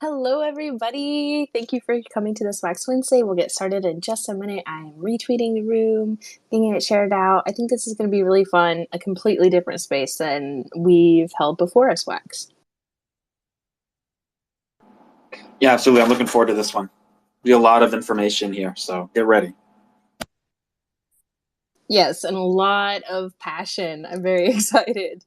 Hello, everybody. Thank you for coming to this Wax Wednesday. We'll get started in just a minute. I'm retweeting the room, getting it shared out. I think this is going to be really fun, a completely different space than we've held before as Wax. Yeah, absolutely. I'm looking forward to this one. Be a lot of information here, so get ready. Yes, and a lot of passion. I'm very excited.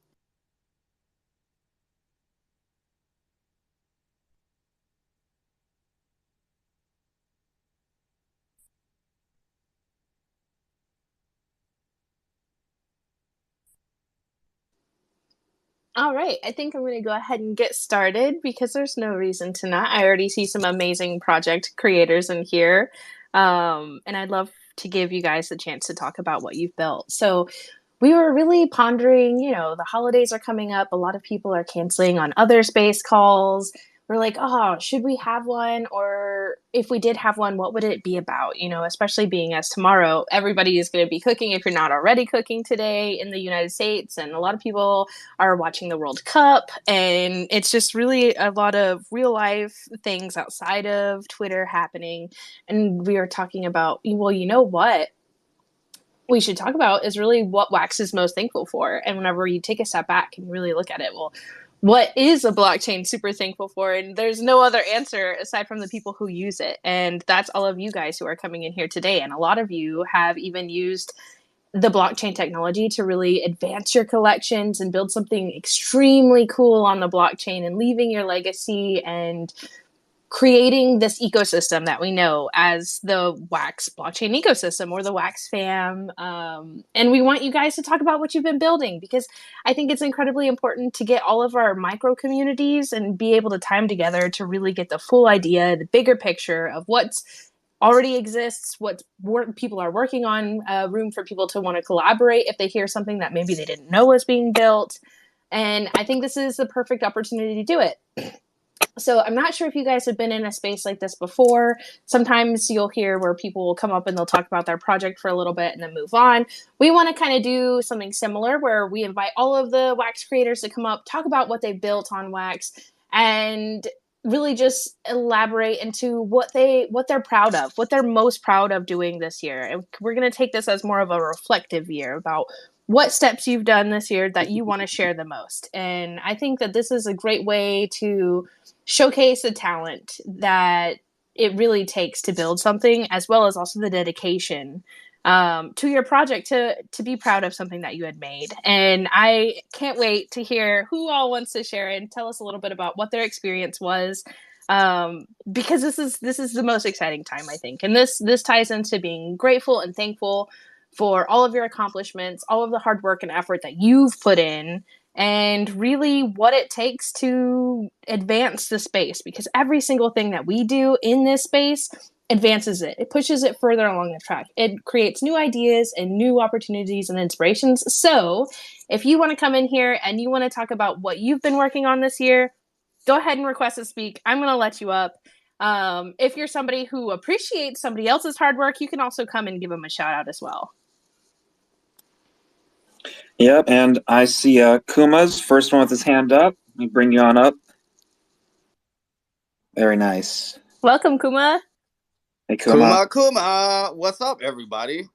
All right, I think I'm going to go ahead and get started because there's no reason to not. I already see some amazing project creators in here, and I'd love to give you guys the chance to talk about what you've built. So, we were really pondering, the holidays are coming up. A lot of people are canceling on other space calls. We're like, oh, should we have one? Or if we did have one, what would it be about? Especially being as tomorrow, everybody is going to be cooking if you're not already cooking today in the United States. And a lot of people are watching the World Cup. And it's just really a lot of real life things outside of Twitter happening. And we are talking about, well, you know what? We should talk about is really what Wax is most thankful for. And whenever you take a step back and really look at it, well, what is a blockchain super thankful for? And there's no other answer aside from the people who use it. And that's all of you guys who are coming in here today. And a lot of you have even used the blockchain technology to really advance your collections and build something extremely cool on the blockchain and leaving your legacy and creating this ecosystem that we know as the Wax blockchain ecosystem or the Wax fam. And we want you guys to talk about what you've been building because I think it's incredibly important to get all of our micro communities and be able to time together to really get the full idea, the bigger picture of what's already exists, what people are working on, room for people to want to collaborate if they hear something that maybe they didn't know was being built. And I think this is the perfect opportunity to do it. So I'm not sure if you guys have been in a space like this before. Sometimes you'll hear where people will come up and they'll talk about their project for a little bit and then move on. We want to kind of do something similar where we invite all of the Wax creators to come up, talk about what they built on Wax, and really just elaborate into what they're proud of, what they're most proud of doing this year. And we're going to take this as more of a reflective year about what steps you've done this year that you want to share the most. And I think that this is a great way to showcase the talent that it really takes to build something, as well as also the dedication to your project to be proud of something that you had made. And I can't wait to hear who all wants to share and tell us a little bit about what their experience was, because this is the most exciting time, I think, and this ties into being grateful and thankful for all of your accomplishments, all of the hard work and effort that you've put in, and really what it takes to advance the space, because every single thing that we do in this space advances it. It pushes it further along the track. It creates new ideas and new opportunities and inspirations. So if you want to come in here and you want to talk about what you've been working on this year, go ahead and request to speak. I'm going to let you up. If you're somebody who appreciates somebody else's hard work, you can also come and give them a shout out as well. Yep, and I see Kuma's first one with his hand up. Let me bring you on up. Very nice. Welcome, Kuma. Hey, Kuma. Kuma. What's up, everybody?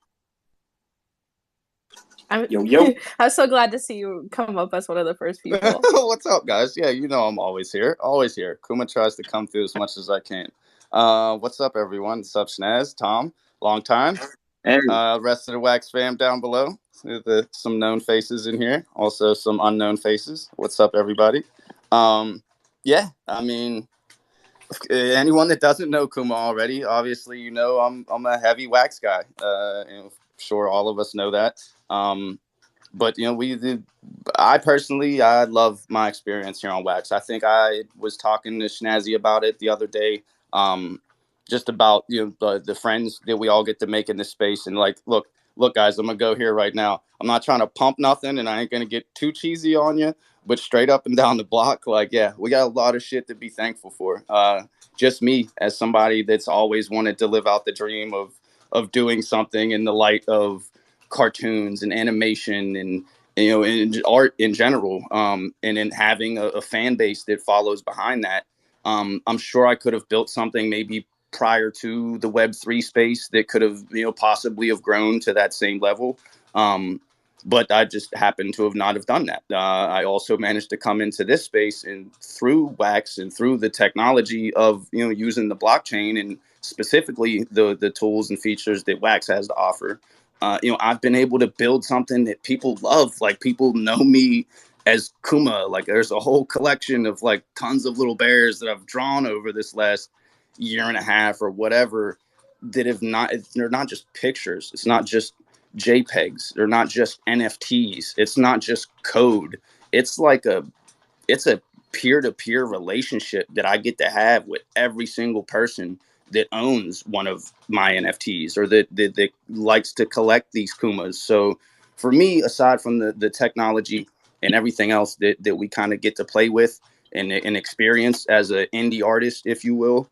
Yo. I'm so glad to see you come up as one of the first people. What's up, guys? Yeah, I'm always here. Always here. Kuma tries to come through as much as I can. What's up, everyone? What's up, Snaz? Tom? Long time. Hey. Rest of the Wax fam down below. Some known faces in here. Also some unknown faces. What's up, everybody? Yeah, I mean, anyone that doesn't know Kuma already, obviously, I'm a heavy Wax guy. I'm sure all of us know that. But I love my experience here on Wax. I think I was talking to Snazzy about it the other day. Just about the friends that we all get to make in this space, and like, look, guys, I'm gonna go here right now. I'm not trying to pump nothing, and I ain't gonna get too cheesy on you, but straight up and down the block, like, yeah, we got a lot of shit to be thankful for. Just me as somebody that's always wanted to live out the dream of doing something in the light of cartoons and animation and in art in general, and in having a fan base that follows behind that. I'm sure I could have built something maybe prior to the Web3 space that could have, possibly have grown to that same level. But I just happened to have not have done that. I also managed to come into this space and through Wax and through the technology of, using the blockchain and specifically the tools and features that Wax has to offer. I've been able to build something that people love. Like, people know me as Kuma. Like, there's a whole collection of like tons of little bears that I've drawn over this last year and a half or whatever that have not, they're not just pictures. It's not just JPEGs. They're not just NFTs. It's not just code. It's like it's a peer-to-peer relationship that I get to have with every single person that owns one of my NFTs or that likes to collect these Kumas. So for me, aside from the technology and everything else that we kind of get to play with and experience as an indie artist, if you will,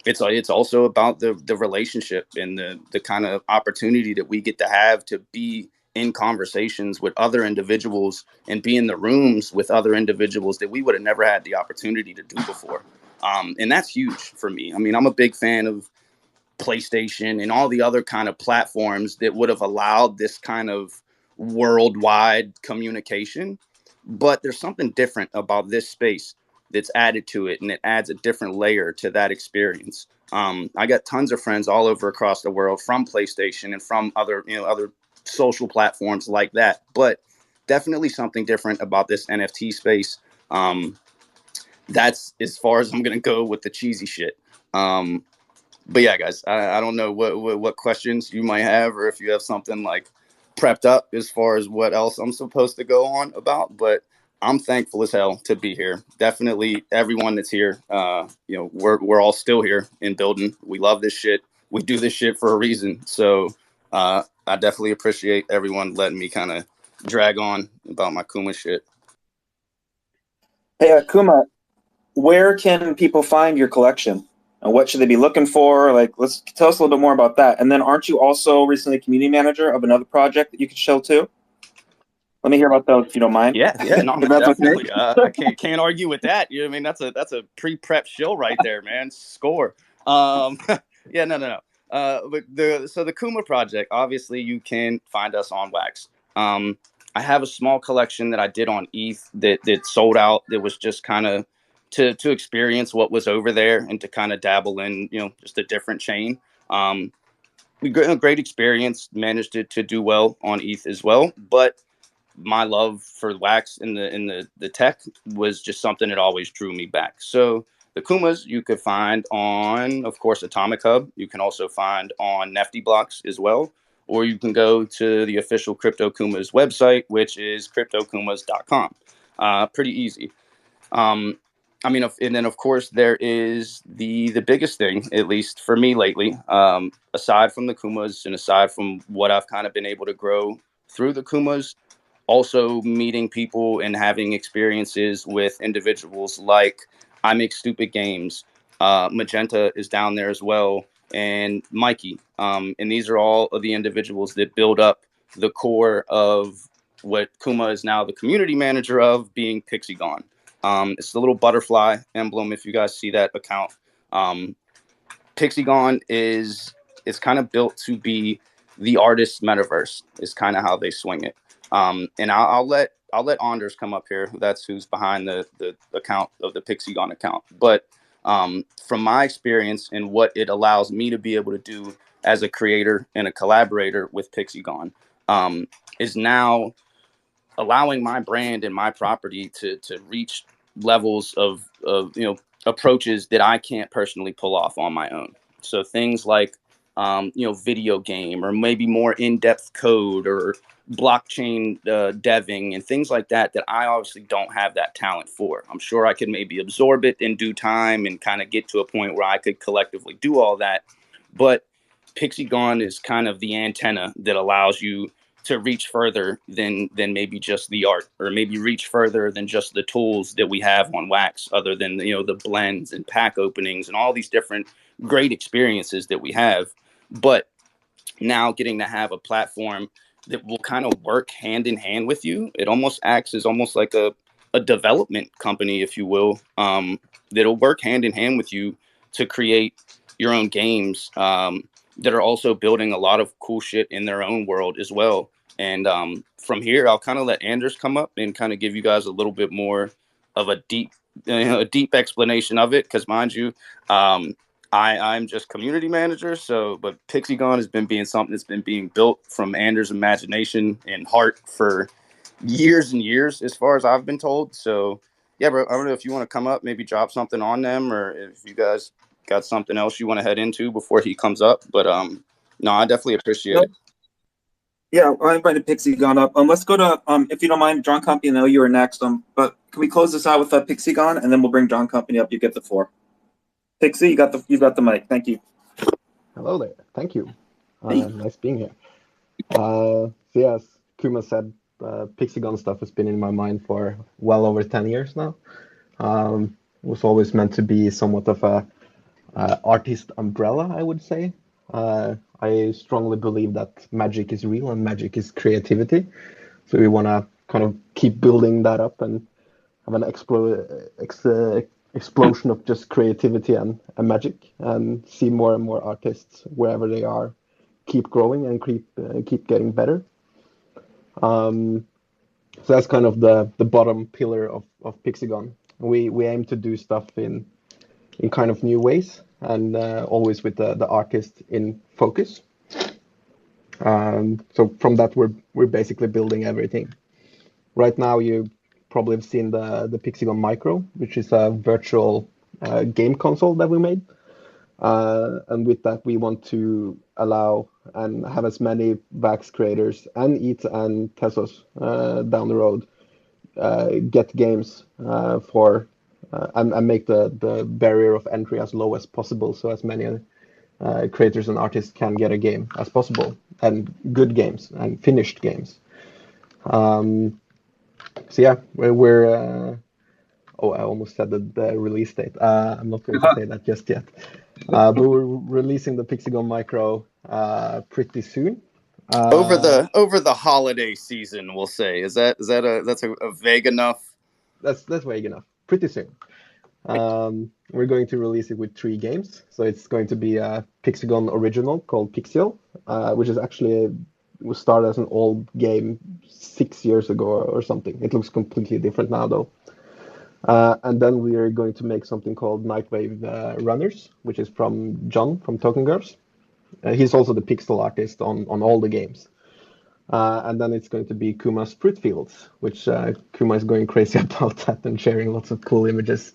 it's also about the relationship and the kind of opportunity that we get to have to be in conversations with other individuals and be in the rooms with other individuals that we would have never had the opportunity to do before. And that's huge for me. I mean, I'm a big fan of PlayStation and all the other kind of platforms that would have allowed this kind of worldwide communication. But there's something different about this space that's added to it, and it adds a different layer to that experience. I got tons of friends all over across the world from PlayStation and from other social platforms like that. But definitely something different about this NFT space. That's as far as I'm gonna go with the cheesy shit. But yeah, guys, I don't know what questions you might have, or if you have something like prepped up as far as what else I'm supposed to go on about. But I'm thankful as hell to be here. Definitely everyone that's here. We're all still here in building. We love this shit. We do this shit for a reason. So I definitely appreciate everyone letting me kind of drag on about my Kuma shit. Hey, Kuma, where can people find your collection? And what should they be looking for? Like, let's tell us a little bit more about that. And then, aren't you also recently community manager of another project that you could show too? Let me hear about those if you don't mind. Yeah, no, If that's definitely. okay. I can't argue with that. You know what I mean? That's a pre-prep show right there, man. Score. Yeah, no. But the Kuma project, obviously, you can find us on Wax. I have a small collection that I did on ETH that sold out. That was just kind of to experience what was over there and to kind of dabble in, just a different chain. We got a great experience. Managed to do well on ETH as well, but my love for Wax in the tech was just something that always drew me back. So the Kumas you could find on, of course, Atomic Hub. You can also find on Nifty Blocks as well, or you can go to the official Crypto Kumas website, which is cryptokumas.com. Pretty easy. And then of course there is the biggest thing, at least for me lately, aside from the Kumas and aside from what I've kind of been able to grow through the Kumas, also meeting people and having experiences with individuals like I Make Stupid Games. Magenta is down there as well, and Mikey. And these are all of the individuals that build up the core of what Kuma is now the community manager of, being Pixiegon. It's the little butterfly emblem, if you guys see that account. Pixiegon it's kind of built to be the artist's metaverse, is kind of how they swing it. And I'll let Anders come up here. That's who's behind the account of the Pixiegon account. But from my experience and what it allows me to be able to do as a creator and a collaborator with Pixiegon, is now allowing my brand and my property to reach levels of approaches that I can't personally pull off on my own. So things like video game, or maybe more in-depth code, or blockchain deving and things like that I obviously don't have that talent for. I'm sure I could maybe absorb it in due time and kind of get to a point where I could collectively do all that. But Pixiegon is kind of the antenna that allows you to reach further than maybe just the art, or maybe reach further than just the tools that we have on Wax, other than the blends and pack openings and all these different great experiences that we have. But now getting to have a platform that will kind of work hand in hand with you, it almost acts as almost like a a development company, if you will, that'll work hand in hand with you to create your own games that are also building a lot of cool shit in their own world as well. And from here, I'll kind of let Anders come up and kind of give you guys a little bit more of a deep explanation of it. Because mind you, I'm just community manager. So, but Pixiegon has been being something that's been being built from Anders' imagination and heart for years and years, as far as I've been told. So, yeah, bro, I don't know if you want to come up, maybe drop something on them, or if you guys got something else you want to head into before he comes up. But no, I definitely appreciate it. Yeah, I invited Pixiegon up. Let's go to if you don't mind, John Company. I know you were next. But can we close this out with Pixiegon, and then we'll bring John Company up. You get the floor. Pixie, you got the mic. Thank you. Hello there. Thank you. Nice being here. So yeah, as Kuma said, Pixiegon stuff has been in my mind for well over 10 years now. It was always meant to be somewhat of a artist umbrella, I would say. I strongly believe that magic is real and magic is creativity. So we want to kind of keep building that up and have an explosion of just creativity and magic, and see more and more artists wherever they are keep growing and keep getting better. So that's kind of the bottom pillar of Pixiegon. We aim to do stuff in kind of new ways, and always with the artist in focus. So from that, we're basically building everything. Right now, you probably have seen the Pixiegon Micro, which is a virtual game console that we made. And with that, we want to allow and have as many Vax creators and ETH and Tesos down the road get games for and make the barrier of entry as low as possible, so as many creators and artists can get a game as possible, and good games and finished games. So yeah, we're oh, I almost said the release date. I'm not going to say that just yet. But we're releasing the Pixiegon Micro pretty soon. Over the holiday season, we'll say. That's a vague enough? That's vague enough. Pretty soon. We're going to release it with 3 games. So it's going to be a Pixiegon original called Pixiel, which is actually was started as an old game 6 years ago or something. It looks completely different now, though. And then we are going to make something called Nightwave Runners, which is from John from Token Girls. He's also the pixel artist on all the games. And then it's going to be Kuma's Fruit Fields, which Kuma is going crazy about that and sharing lots of cool images.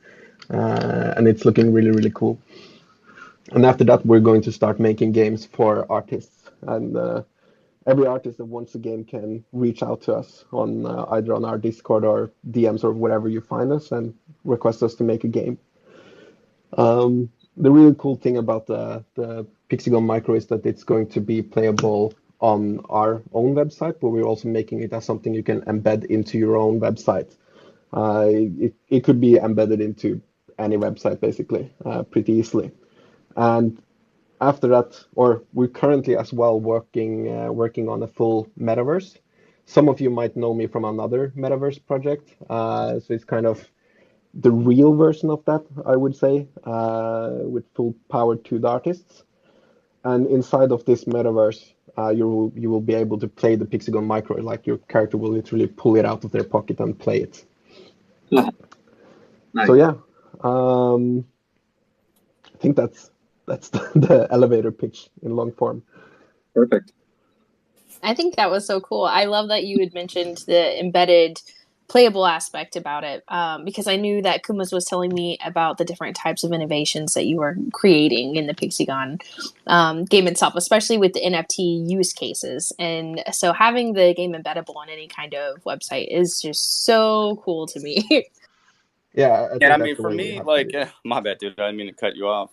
And it's looking really, really cool. And after that, we're going to start making games for artists. And every artist that wants a game can reach out to us on either on our Discord or DMs or wherever you find us and request us to make a game. The really cool thing about the Pixiegon Micro is that it's going to be playable on our own website, but we're also making it as something you can embed into your own website. It could be embedded into any website, basically, pretty easily. And after that, or we're currently as well working on a full metaverse. Some of you might know me from another metaverse project. So it's kind of the real version of that, I would say, with full power to the artists. And inside of this metaverse, you will be able to play the Pixiegon Micro. Like your character will literally pull it out of their pocket and play it. Nice. So yeah, I think that's the elevator pitch in long form. Perfect. I think that was so cool. I love that you had mentioned the embedded playable aspect about it, because I knew that Kumas was telling me about the different types of innovations that you were creating in the Pixiegon game itself, especially with the NFT use cases. And so having the game embeddable on any kind of website is just so cool to me. Yeah, I mean, for me, like, my bad, dude. I didn't mean to cut you off.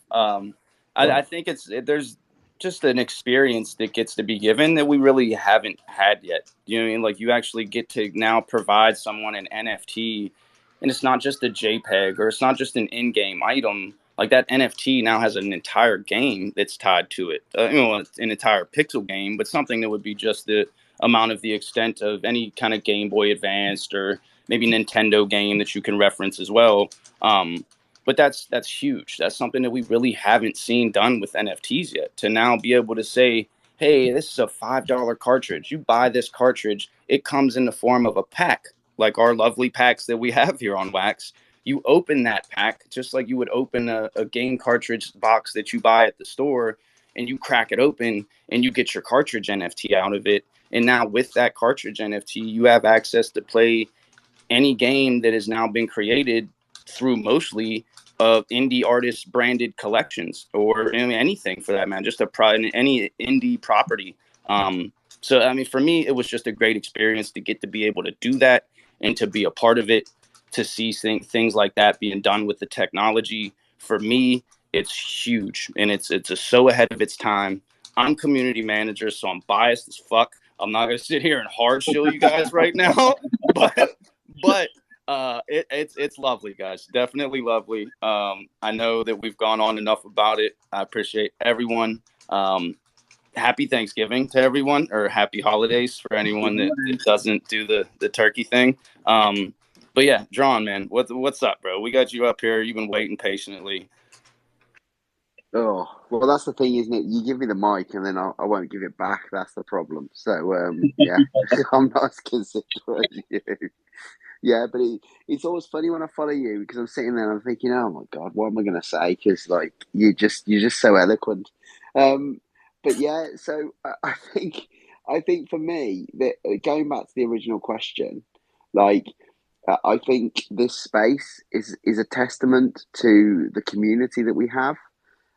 I think there's just an experience that gets to be given that we really haven't had yet. You know what I mean? Like, you actually get to now provide someone an NFT, and it's not just a JPEG or it's not just an in-game item. Like, that NFT now has an entire game that's tied to it. It's an entire pixel game, but something that would be just the amount of the extent of any kind of Game Boy Advanced or maybe Nintendo game that you can reference as well. But that's huge. That's something that we really haven't seen done with NFTs yet. To now be able to say, hey, this is a $5 cartridge. You buy this cartridge, it comes in the form of a pack, like our lovely packs that we have here on Wax. You open that pack just like you would open a game cartridge box that you buy at the store, and you crack it open and you get your cartridge NFT out of it. And now with that cartridge NFT, you have access to play any game that has now been created through mostly indie artists branded collections, or I mean, anything for that, man, just any indie property. So I mean, for me, it was just a great experience to get to be able to do that and to be a part of it, to see things like that being done with the technology. For me, it's huge, and it's so ahead of its time. I'm community manager, so I'm biased as fuck. I'm not gonna sit here and hard shill you guys right now, but it's lovely, guys. Definitely lovely. I know that we've gone on enough about it. I appreciate everyone. Happy Thanksgiving to everyone, or happy holidays for anyone that doesn't do the turkey thing. But yeah, Drawn, man, what's up, bro? We got you up here. You've been waiting patiently. Oh, well, that's the thing, isn't it? You give me the mic and then I won't give it back. That's the problem. So, yeah, I'm not as considerate as you. Yeah, but it's always funny when I follow you, because I'm sitting there and I'm thinking, oh my God, what am I going to say? Because like you're just so eloquent. But yeah, so I think for me that, going back to the original question, like I think this space is a testament to the community that we have.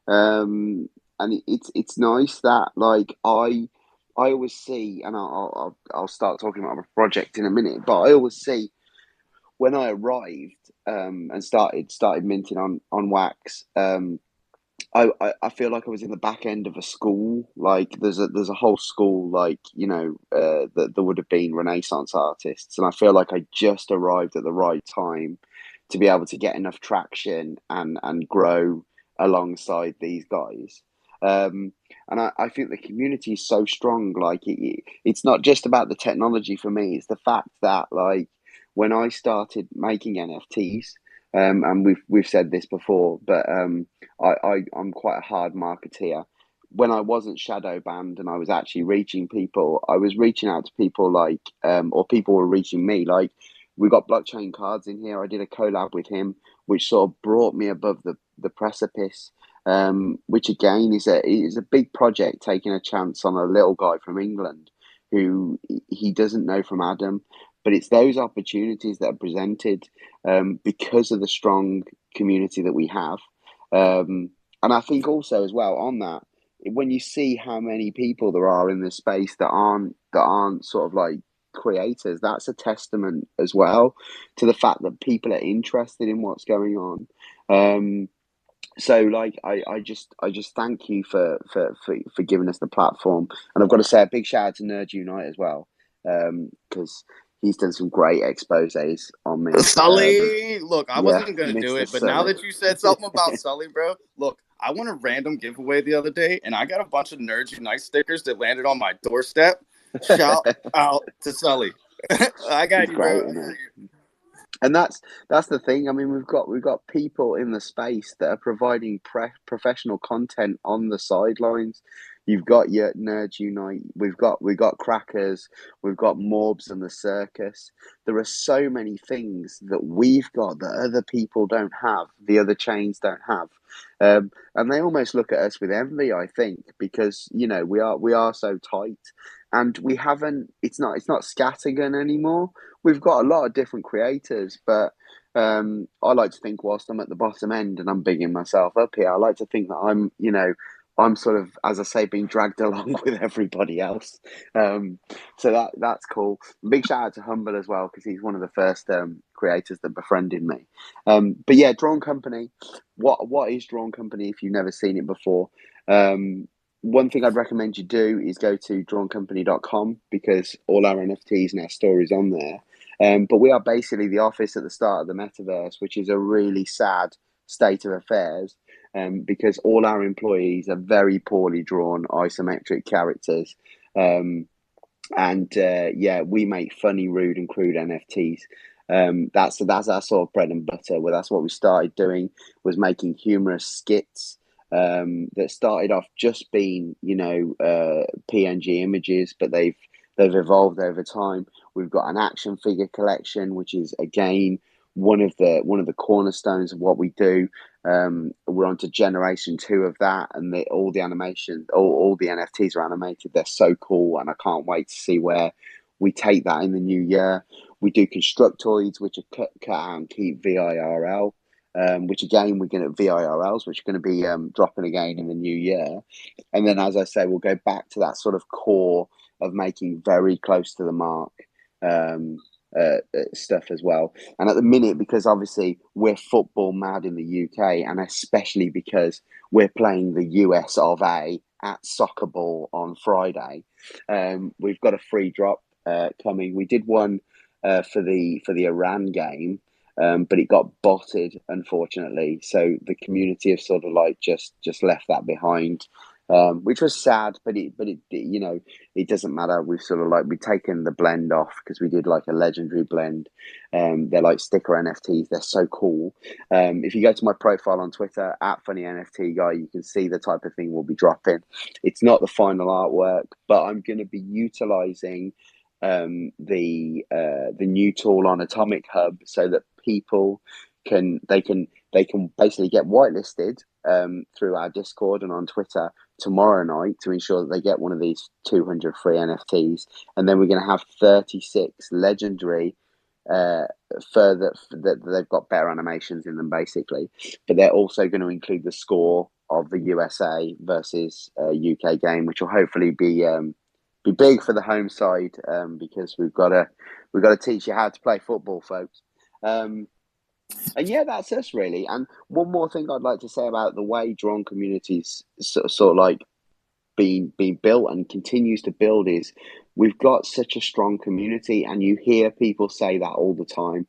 And it's nice that, like, I always see, and I'll start talking about my project in a minute, but I always see when I arrived, and started minting on Wax. I feel like I was in the back end of a school. Like there's a whole school, like, that there would have been Renaissance artists, and I feel like I just arrived at the right time to be able to get enough traction and grow alongside these guys. And I think the community is so strong. Like it's not just about the technology for me. It's the fact that, like, when I started making NFTs, and we've said this before, but I'm quite a hard marketeer. When I wasn't shadow banned and I was actually reaching people, I was reaching out to people, like, or people were reaching me. Like, we got blockchain cards in here. I did a collab with him, which sort of brought me above the precipice. Which again is a big project, taking a chance on a little guy from England who he doesn't know from Adam. But it's those opportunities that are presented, because of the strong community that we have. And I think also as well on that, when you see how many people there are in this space that aren't sort of like creators, that's a testament as well to the fact that people are interested in what's going on. So, like, I just thank you for giving us the platform, and I've got to say a big shout out to Nerd Unite as well, because he's done some great exposés on me. Sully, look, I Yeah, wasn't gonna do Mr. it, but now Sully. that you said something about Sully, bro, look, I won a random giveaway the other day, and I got a bunch of Nerds Unite stickers that landed on my doorstep. Shout out to Sully. I got He's you, great, bro. isn't he? And that's the thing. I mean, we've got people in the space that are providing professional content on the sidelines. You've got your Nerds Unite. We've got Crackers. We've got Morbs and the Circus. There are so many things that we've got that other people don't have. The other chains don't have, and they almost look at us with envy, I think, because we are so tight, and we haven't. It's not scattergun anymore. We've got a lot of different creators, but I like to think, whilst I'm at the bottom end and I'm bigging myself up here, I like to think that I'm sort of, as I say, being dragged along with everybody else. So that's cool. Big shout out to Humble as well, because he's one of the first creators that befriended me. But yeah, Drawn Company. What is Drawn Company if you've never seen it before? One thing I'd recommend you do is go to drawncompany.com, because all our NFTs and our stories on there. But we are basically the office at the start of the metaverse, which is a really sad state of affairs, because all our employees are very poorly drawn isometric characters. Yeah, we make funny, rude, and crude NFTs. That's our sort of bread and butter. Well, that's what we started doing, was making humorous skits that started off just being, PNG images, but they've evolved over time. We've got an action figure collection, which is again one of the cornerstones of what we do. We're on to generation 2 of that, and all the animation, all the NFTs are animated. They're so cool, and I can't wait to see where we take that in the new year. We do constructoids, which are cut out and keep VIRL, which again we're going to VIRLs, which are going to be dropping again in the new year. And then, as I say, we'll go back to that sort of core of making very close to the mark stuff as well. And at the minute, because obviously we're football mad in the UK, and especially because we're playing the US of A at soccer ball on Friday, we've got a free drop coming. We did one for the Iran game, but it got botted, unfortunately. So the community have sort of like just left that behind, which was sad. But it doesn't matter. We've taken the blend off because we did like a legendary blend. They're like sticker NFTs. They're so cool. If you go to my profile on Twitter at Funny NFT Guy, you can see the type of thing we'll be dropping. It's not the final artwork, but I'm going to be utilizing the new tool on Atomic Hub so that people can basically get whitelisted through our Discord and on Twitter tomorrow night to ensure that they get one of these 200 free NFTs, and then we're going to have 36 legendary further that they've got better animations in them basically, but they're also going to include the score of the USA versus UK game, which will hopefully be big for the home side, because we've got to teach you how to play football, folks. And yeah, that's us really. And one more thing I'd like to say about the way drone communities sort of like being built and continues to build is we've got such a strong community, and you hear people say that all the time.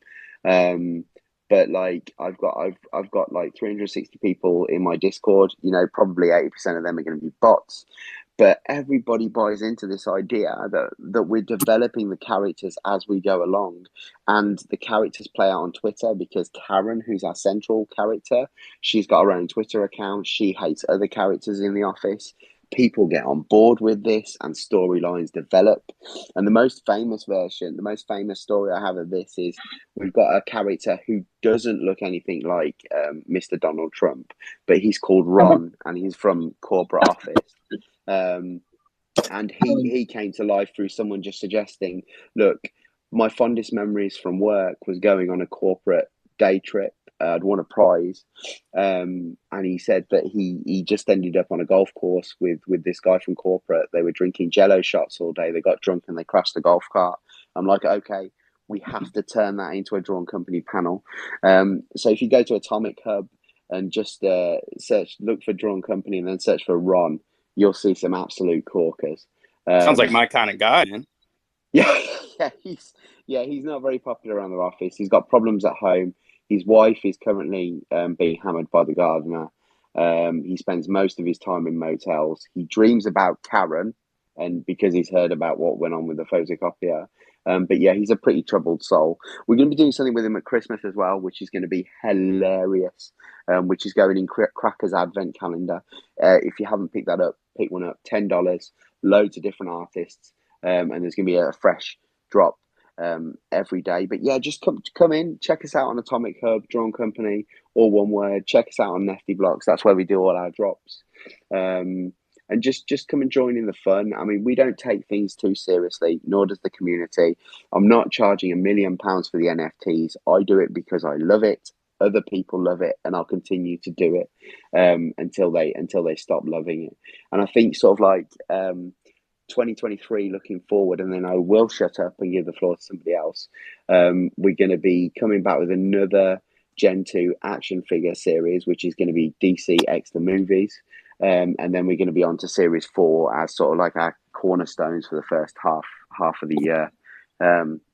But like I've got like 360 people in my Discord. Probably 80% of them are going to be bots. But everybody buys into this idea that we're developing the characters as we go along, and the characters play out on Twitter because Karen, who's our central character, she's got her own Twitter account. She hates other characters in the office. People get on board with this, and storylines develop. And the most famous story I have of this is we've got a character who doesn't look anything like Mr. Donald Trump, but he's called Ron, and he's from corporate office. And he came to life through someone just suggesting, look, my fondest memories from work was going on a corporate day trip. I'd won a prize, and he said that he just ended up on a golf course with this guy from corporate. They were drinking Jello shots all day. They got drunk and they crashed the golf cart. I'm like, okay, we have to turn that into a drawn company panel. So if you go to Atomic Hub and just look for drawn company and then search for Ron, you'll see some absolute corkers. Sounds like my kind of guy, man. He's not very popular around the office. He's got problems at home. His wife is currently being hammered by the gardener. He spends most of his time in motels. He dreams about Karen, and because he's heard about what went on with the photocopier. But yeah, he's a pretty troubled soul. We're going to be doing something with him at Christmas as well, which is going to be hilarious, which is going in Cracker's Advent Calendar. If you haven't picked that up, pick one up. $10, loads of different artists, and there's going to be a fresh drop every day. But yeah, just come in, check us out on Atomic Hub, Drawn Company, all one word. Check us out on Nifty Blocks. That's where we do all our drops. And just come and join in the fun. I mean, we don't take things too seriously, nor does the community. I'm not charging £1 million for the NFTs. I do it because I love it. Other people love it, and I'll continue to do it until they stop loving it. And I think sort of like 2023 looking forward, and then I will shut up and give the floor to somebody else. We're going to be coming back with another Gen 2 action figure series, which is going to be DC X the movies. And then we're going to be on to Series 4 as sort of like our cornerstones for the first half of the year.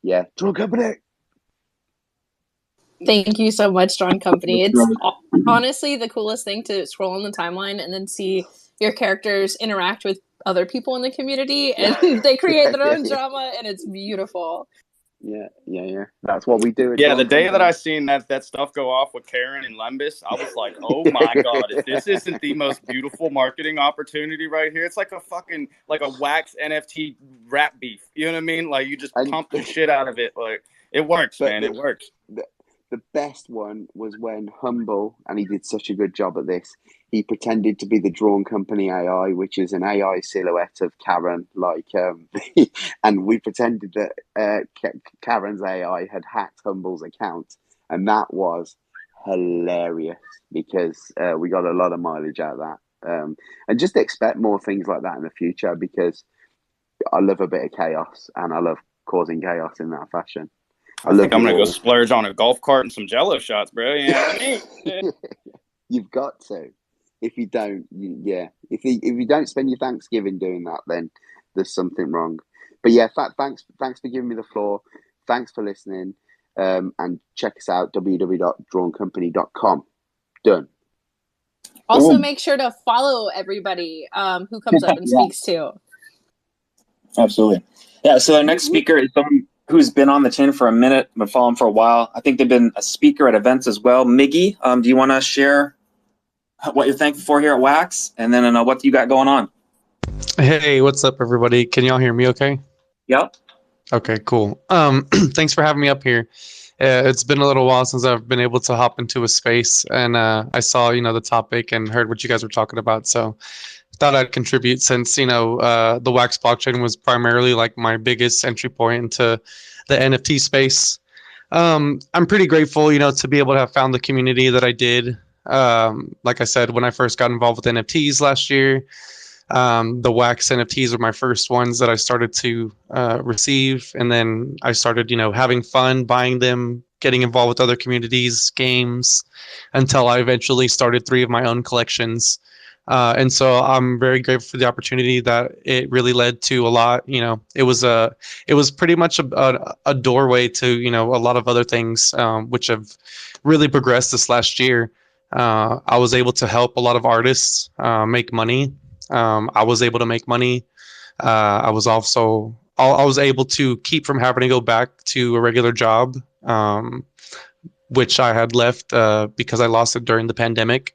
Yeah, Drawn Company. Thank you so much, Drawn Company. It's honestly the coolest thing to scroll on the timeline and then see your characters interact with other people in the community, and they create their own drama, and it's beautiful. Yeah. That's what we do at Yeah, the Drawn day that Company. I seen that stuff go off with Karen and Lembus, I was like, oh my God, if this isn't the most beautiful marketing opportunity right here, it's like a fucking, like a Wax NFT rap beef. You know what I mean? Like, you just pump the shit out of it. Like, it works, man. It works. The best one was when Humble, and he did such a good job at this, he pretended to be the Drawn Company AI, which is an AI silhouette of Karen, and we pretended that Karen's AI had hacked Humble's account, and that was hilarious because we got a lot of mileage out of that. And just expect more things like that in the future, because I love a bit of chaos, and I love causing chaos in that fashion. I think I'm gonna go splurge on a golf cart and some Jello shots, bro. You know what I mean? You've got to. If you don't, if you don't spend your Thanksgiving doing that, then there's something wrong. But yeah, thanks for giving me the floor. Thanks for listening. And check us out, www.drawncompany.com. Done. Also, make sure to follow everybody who comes up and speaks too. Absolutely. Yeah, so our next speaker is someone who's been on the channel for a minute, been following for a while. I think they've been a speaker at events as well. Miggy, do you want to share what you're thankful for here at Wax, and then what you got going on? Hey, what's up, everybody? Can y'all hear me okay? Yep. Okay, cool. Thanks for having me up here. It's been a little while since I've been able to hop into a space, and I saw, the topic and heard what you guys were talking about. So thought I'd contribute, since, the Wax blockchain was primarily like my biggest entry point into the NFT space. I'm pretty grateful, to be able to have found the community that I did. Like I said, when I first got involved with NFTs last year, the Wax NFTs were my first ones that I started to receive. And then I started, having fun buying them, getting involved with other communities, games, until I eventually started 3 of my own collections. And so I'm very grateful for the opportunity that it really led to a lot. It was pretty much a doorway to, a lot of other things, which have really progressed this last year. I was able to help a lot of artists make money. I was able to make money. I was able to keep from having to go back to a regular job, which I had left because I lost it during the pandemic.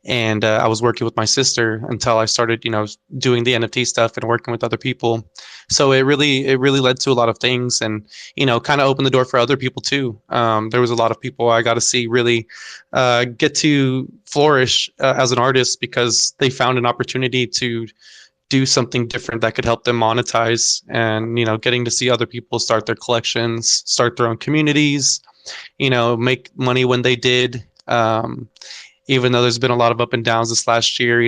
And I was working with my sister until I started, doing the NFT stuff and working with other people. So it really led to a lot of things, and, kind of opened the door for other people too. There was a lot of people I got to see really get to flourish as an artist, because they found an opportunity to do something different that could help them monetize, and, getting to see other people start their collections, start their own communities, make money when they did. Even though there's been a lot of up and downs this last year,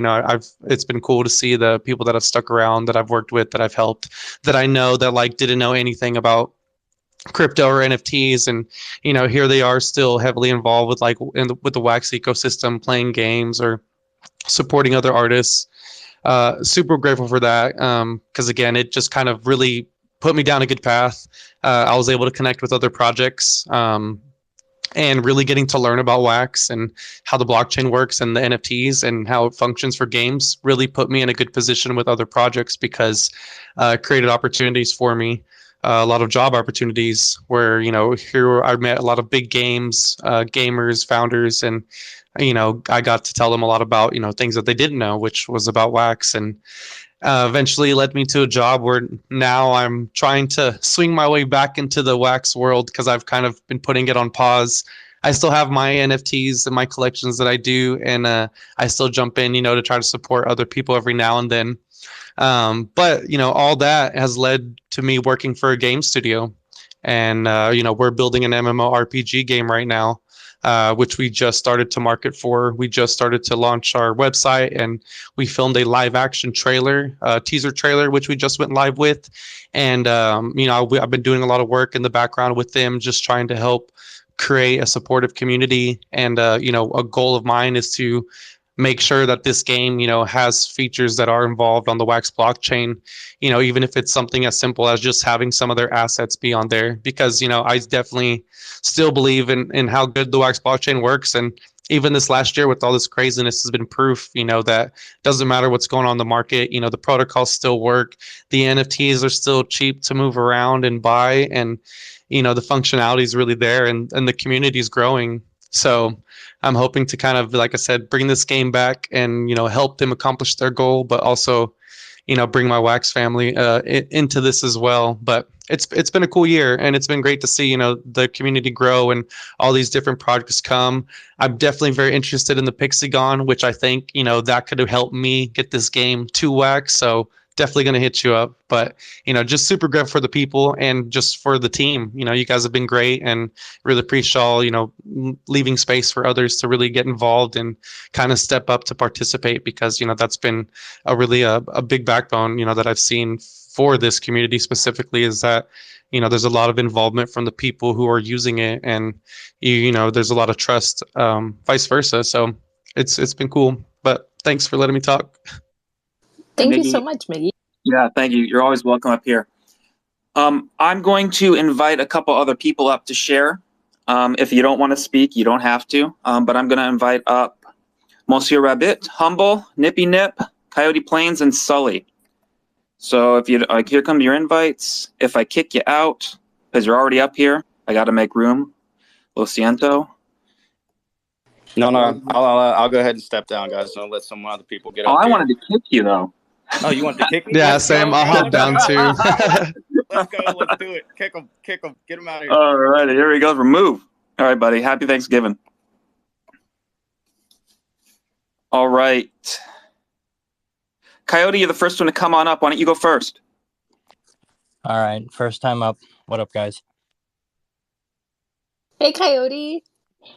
it's been cool to see the people that have stuck around, that I've worked with, that I've helped, that I know that didn't know anything about crypto or NFTs, and here they are still heavily involved with with the Wax ecosystem, playing games or supporting other artists. Super grateful for that, because again, it just kind of really put me down a good path. I was able to connect with other projects. And really getting to learn about Wax and how the blockchain works and the NFTs and how it functions for games really put me in a good position with other projects, because it created opportunities for me, a lot of job opportunities where, here I met a lot of big gamers, founders, and, I got to tell them a lot about, things that they didn't know, which was about Wax, and eventually led me to a job where now I'm trying to swing my way back into the Wax world, because I've kind of been putting it on pause. I still have my NFTs and my collections that I do, and I still jump in, to try to support other people every now and then. But, all that has led to me working for a game studio, and, we're building an MMORPG game right now. Which we just started to market for. We just started to launch our website, and we filmed a live action trailer, teaser trailer, which we just went live with. And, I've been doing a lot of work in the background with them, just trying to help create a supportive community. And, a goal of mine is to make sure that this game, has features that are involved on the Wax blockchain, even if it's something as simple as just having some of their assets be on there, because, I definitely still believe in how good the Wax blockchain works. And even this last year with all this craziness has been proof, that doesn't matter what's going on in the market, the protocols still work. The NFTs are still cheap to move around and buy. And, the functionality is really there, and the community is growing. So I'm hoping to kind of, like I said, bring this game back and help them accomplish their goal, but also bring my Wax family into this as well. But it's been a cool year, and it's been great to see the community grow and all these different projects come. I'm definitely very interested in the Pixagon, which I think that could have helped me get this game to Wax. So definitely going to hit you up. But just super great for the people and just for the team. You guys have been great, and really appreciate all leaving space for others to really get involved and kind of step up to participate, because that's been a really a big backbone that I've seen for this community specifically, is that there's a lot of involvement from the people who are using it, and there's a lot of trust, vice versa. So it's been cool. But thanks for letting me talk. Thank you so much, Miggy. Yeah, thank you. You're always welcome up here. I'm going to invite a couple other people up to share. If you don't want to speak, you don't have to. But I'm going to invite up Monsieur Rabbit, Humble, Nippy Nip, Coyote Plains, and Sully. So if you here come your invites. If I kick you out because you're already up here, I got to make room. Lo siento. No, I'll go ahead and step down, guys. So I'll let some other people get up. I here. wanted to kick you though. Oh, you want to kick me? Yeah, Sam, I'll hop down too. Let's go. Let's do it. Kick him. Get him out of here. All right, here we go. Remove. All right, buddy. Happy Thanksgiving. All right. Coyote, you're the first one to come on up. Why don't you go first? All right. First time up. What up, guys? Hey, Coyote.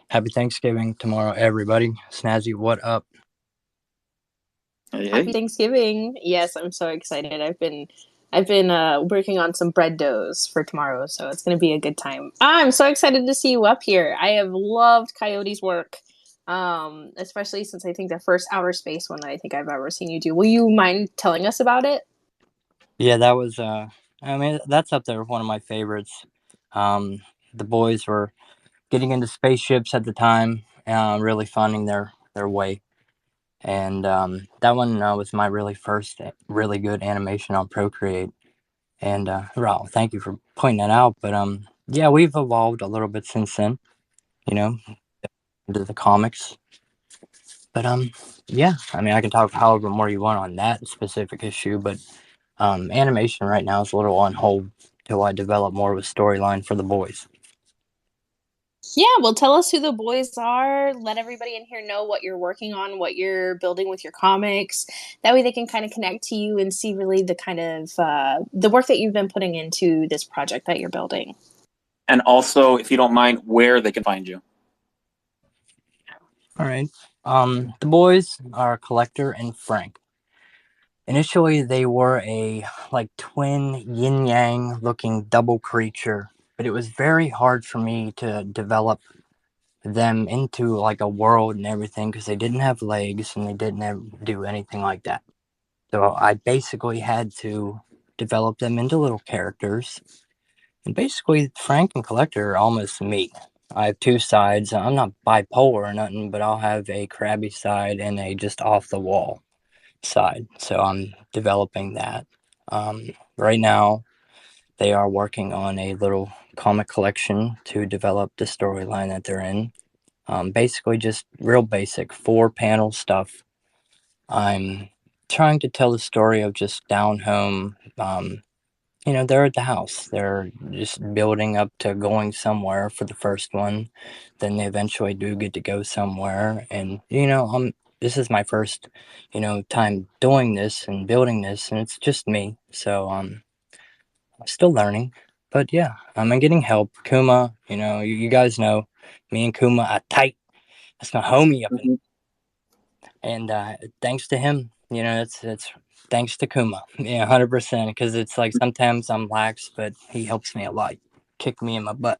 Happy Thanksgiving tomorrow, everybody. Snazzy, what up? Hey. Happy Thanksgiving. Yes, I'm so excited. I've been working on some bread doughs for tomorrow, so it's going to be a good time. I'm so excited to see you up here. I have loved Coyote's work, especially since I think the first outer space one that I think I've ever seen you do. Will you mind telling us about it? Yeah, that was, that's up there with one of my favorites. The boys were getting into spaceships at the time, really finding their way. And that one was my really first really good animation on Procreate. And Raul, thank you for pointing that out. But yeah, we've evolved a little bit since then, into the comics. But yeah, I can talk however more you want on that specific issue. But animation right now is a little on hold till I develop more of a storyline for the boys. Yeah, well, tell us who the boys are. Let everybody in here know what you're working on, what you're building with your comics. That way they can kind of connect to you and see really the kind of the work that you've been putting into this project that you're building. And also, if you don't mind, where they can find you. All right. The boys are Collector and Frank. Initially, they were a twin yin-yang looking double creature, but it was very hard for me to develop them into a world and everything because they didn't have legs and they didn't do anything like that. So I basically had to develop them into little characters. And basically, Frank and Collector are almost me. I have two sides. I'm not bipolar or nothing, but I'll have a crabby side and a just off the wall side. So I'm developing that. Right now, they are working on a little comic collection to develop the storyline that they're in. Basically, just real basic 4-panel stuff. I'm trying to tell the story of just down home. They're at the house. They're just building up to going somewhere for the first one. Then they eventually do get to go somewhere. And, this is my first, time doing this and building this, and it's just me. So, I'm still learning. But yeah, I'm getting help. Kuma, you guys know, me and Kuma are tight. That's my homie up in. And thanks to him, it's thanks to Kuma. Yeah, 100%. Because it's sometimes I'm lax, but he helps me a lot. Kick me in my butt.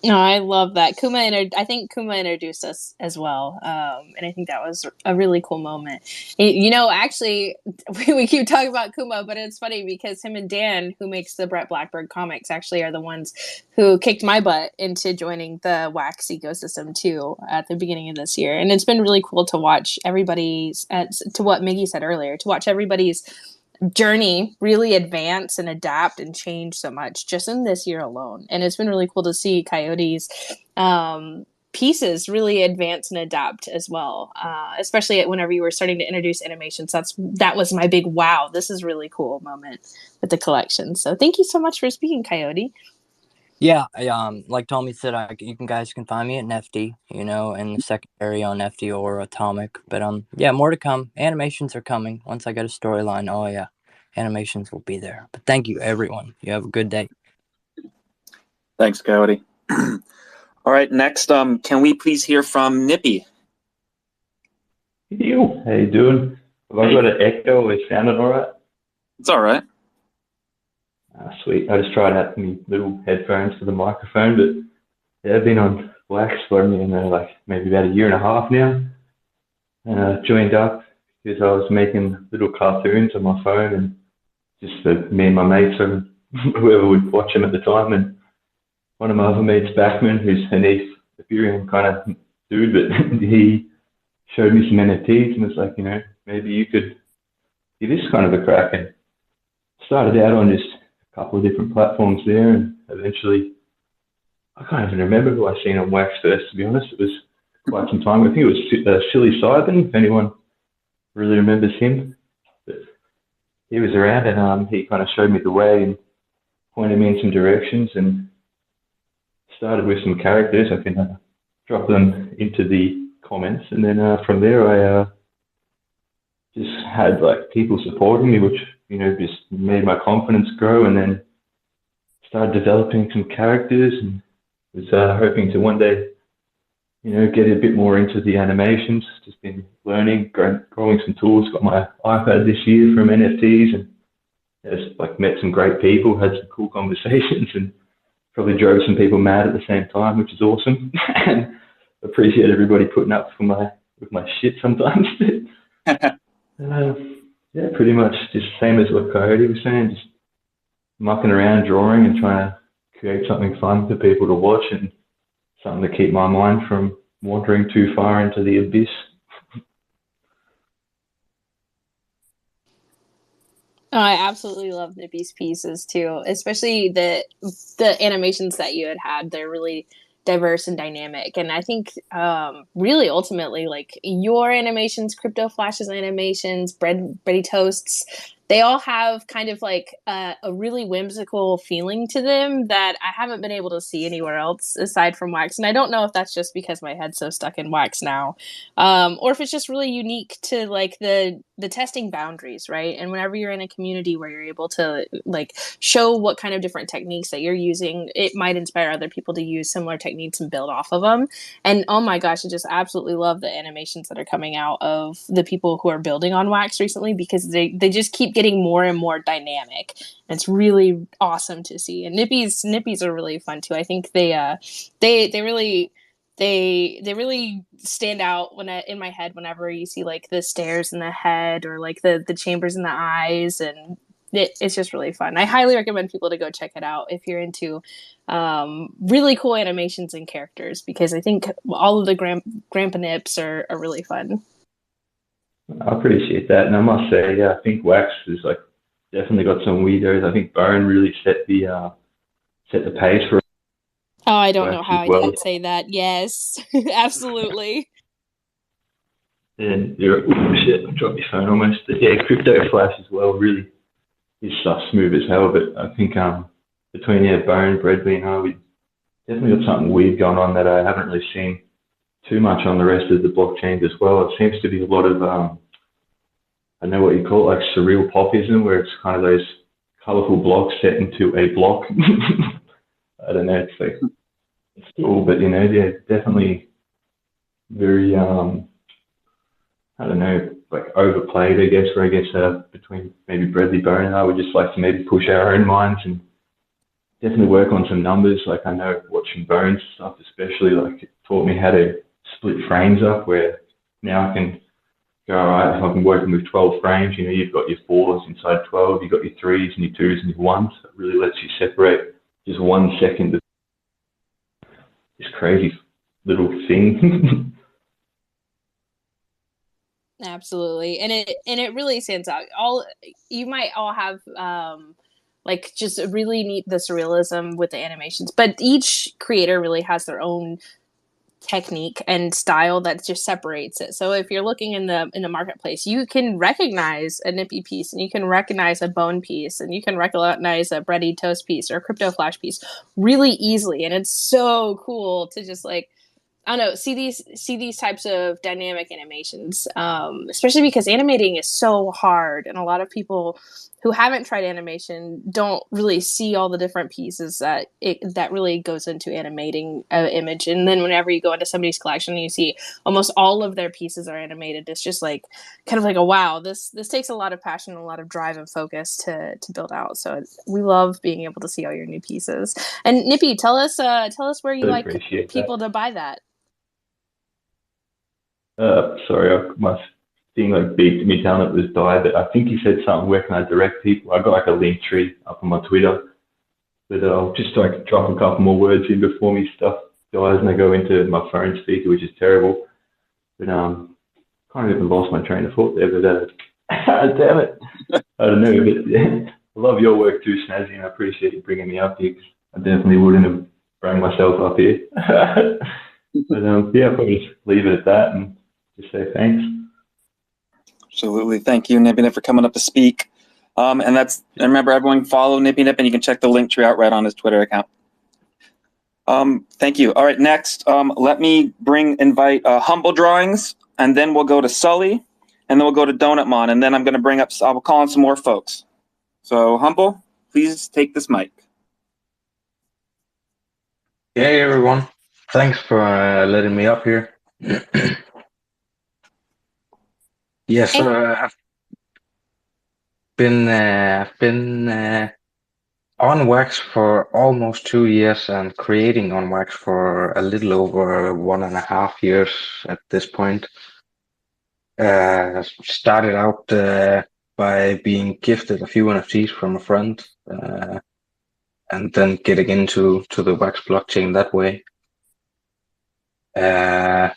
No, I love that. I think Kuma introduced us as well. And I think that was a really cool moment. Actually, we keep talking about Kuma, but it's funny because him and Dan, who makes the Brett Blackbird comics, actually are the ones who kicked my butt into joining the Wax ecosystem too at the beginning of this year. And it's been really cool to watch everybody's, to what Miggy said earlier, to watch everybody's journey really advance and adapt and change so much just in this year alone. And it's been really cool to see Coyote's pieces really advance and adapt as well, especially whenever you were starting to introduce animations. That was my big wow, this is really cool moment with the collection. So thank you so much for speaking, Coyote. Yeah, like Tommy said, you guys can find me at NFT, in the secondary on FT or Atomic. But yeah, more to come. Animations are coming. Once I get a storyline, oh yeah, animations will be there. But thank you, everyone. You have a good day. Thanks, Coyote. All right, next, can we please hear from Nippy? Yo, how you doing? Have I got an echo? Is it sounding all right? It's all right. Sweet. I just tried out my little headphones for the microphone, but yeah, I've been on Wax for like maybe about a year and a half now. And I joined up because I was making little cartoons on my phone, and just for me and my mates and whoever would watch them at the time. And one of my other mates, Backman, who's an Ethereum kind of dude, but he showed me some NFTs and was like, maybe you could give this kind of a crack. And started out on just a couple of different platforms there, and eventually, I can't even remember who I seen on Wax first, to be honest. It was quite some time. I think it was Silly Cybin, if anyone really remembers him. But he was around, and he kind of showed me the way and pointed me in some directions, and started with some characters. I can drop them into the comments, and then from there I just had like people supporting me, which just made my confidence grow, and then started developing some characters, and was hoping to one day get a bit more into the animations. Just been learning, growing some tools. Got my iPad this year from NFTs, and just like met some great people, had some cool conversations, and probably drove some people mad at the same time, which is awesome. And appreciate everybody putting up with my shit sometimes. Yeah, pretty much just same as what Coyote was saying, just mucking around, drawing, and trying to create something fun for people to watch, and something to keep my mind from wandering too far into the abyss. Oh, I absolutely love Nippy's pieces too, especially the animations that you had. They're really diverse and dynamic, and I think really ultimately, like your animations, Crypto Flash's animations, Bready Toasts, they all have kind of like a really whimsical feeling to them that I haven't been able to see anywhere else aside from Wax. And I don't know if that's just because my head's so stuck in Wax now, or if it's just really unique to like the testing boundaries, right? And whenever you're in a community where you're able to like show what kind of different techniques that you're using, it might inspire other people to use similar techniques and build off of them. And oh my gosh, I just absolutely love the animations that are coming out of the people who are building on Wax recently, because they just keep getting more and more dynamic. And it's really awesome to see. And Nippies are really fun too. I think they really stand out in my head whenever you see like the stairs in the head or like the chambers in the eyes, and it's just really fun. I highly recommend people to go check it out if you're into really cool animations and characters, because I think all of the Grandpa Nips are really fun. I appreciate that, and I must say, yeah, I think Wax has like definitely got some weirdos. I think Bone really set the pace for. Oh, I don't know how I didn't say that. Yes, absolutely. And oh shit, I dropped my phone almost. Yeah, Crypto Flash as well. Really, his stuff's smooth as hell. But I think between Bone, Breadby, and I, we definitely got something weird going on that I haven't really seen too much on the rest of the blockchains as well. It seems to be a lot of I know what you call it, like surreal popism, where it's kind of those colorful blocks set into a block. I don't know. It's like it's cool, but yeah, definitely very I don't know, like overplayed, I guess. Where I guess between maybe Bradley Bone and I would just like to maybe push our own minds and definitely work on some numbers. Like I know watching Bones stuff, especially, like it taught me how to split frames up. Where now I can go, all right, if I'm working with 12 frames, you've got your 4s inside 12, you've got your 3s and your 2s and your 1s. It really lets you separate just 1 second of this crazy little thing. Absolutely. And it really stands out. All you might all have like just really neat the surrealism with the animations, but each creator really has their own technique and style that just separates it. So if you're looking in the marketplace, you can recognize a nippy piece, and you can recognize a bone piece, and you can recognize a bready toast piece or a crypto flash piece really easily. And it's so cool to just like, I don't know, see these types of dynamic animations, especially because animating is so hard, and a lot of people who haven't tried animation don't really see all the different pieces that really goes into animating an image. And then whenever you go into somebody's collection and you see almost all of their pieces are animated, it's just like kind of like a wow. This takes a lot of passion, a lot of drive and focus to build out. So we love being able to see all your new pieces. And Nippy, tell us where you Really like appreciate people that. to buy that. Sorry, my thing like beeped me telling it was died, but I think you said something, where can I direct people? I got like a link tree up on my Twitter, but I'll just like drop a couple more words in before me stuff dies and I go into my phone speaker, which is terrible. But kind of even lost my train of thought there, but damn it. I don't know, but yeah, I love your work too, Snazzy, and I appreciate you bringing me up here, 'cause I definitely wouldn't have brought myself up here. But yeah, I'll probably just leave it at that and just say thanks. Absolutely. Thank you, Nippy Nip, for coming up to speak. And remember, everyone follow Nippy Nip, and you can check the link tree out right on his Twitter account. Thank you. All right, next, let me invite Humble Drawings, and then we'll go to Sully, and then we'll go to Donutmon, and then I'll call on some more folks. So Humble, please take this mic. Hey everyone, thanks for letting me up here. Yes, I've been on Wax for almost 2 years and creating on Wax for a little over 1.5 years at this point. Started out by being gifted a few NFTs from a friend, and then getting into the Wax blockchain that way. Yeah,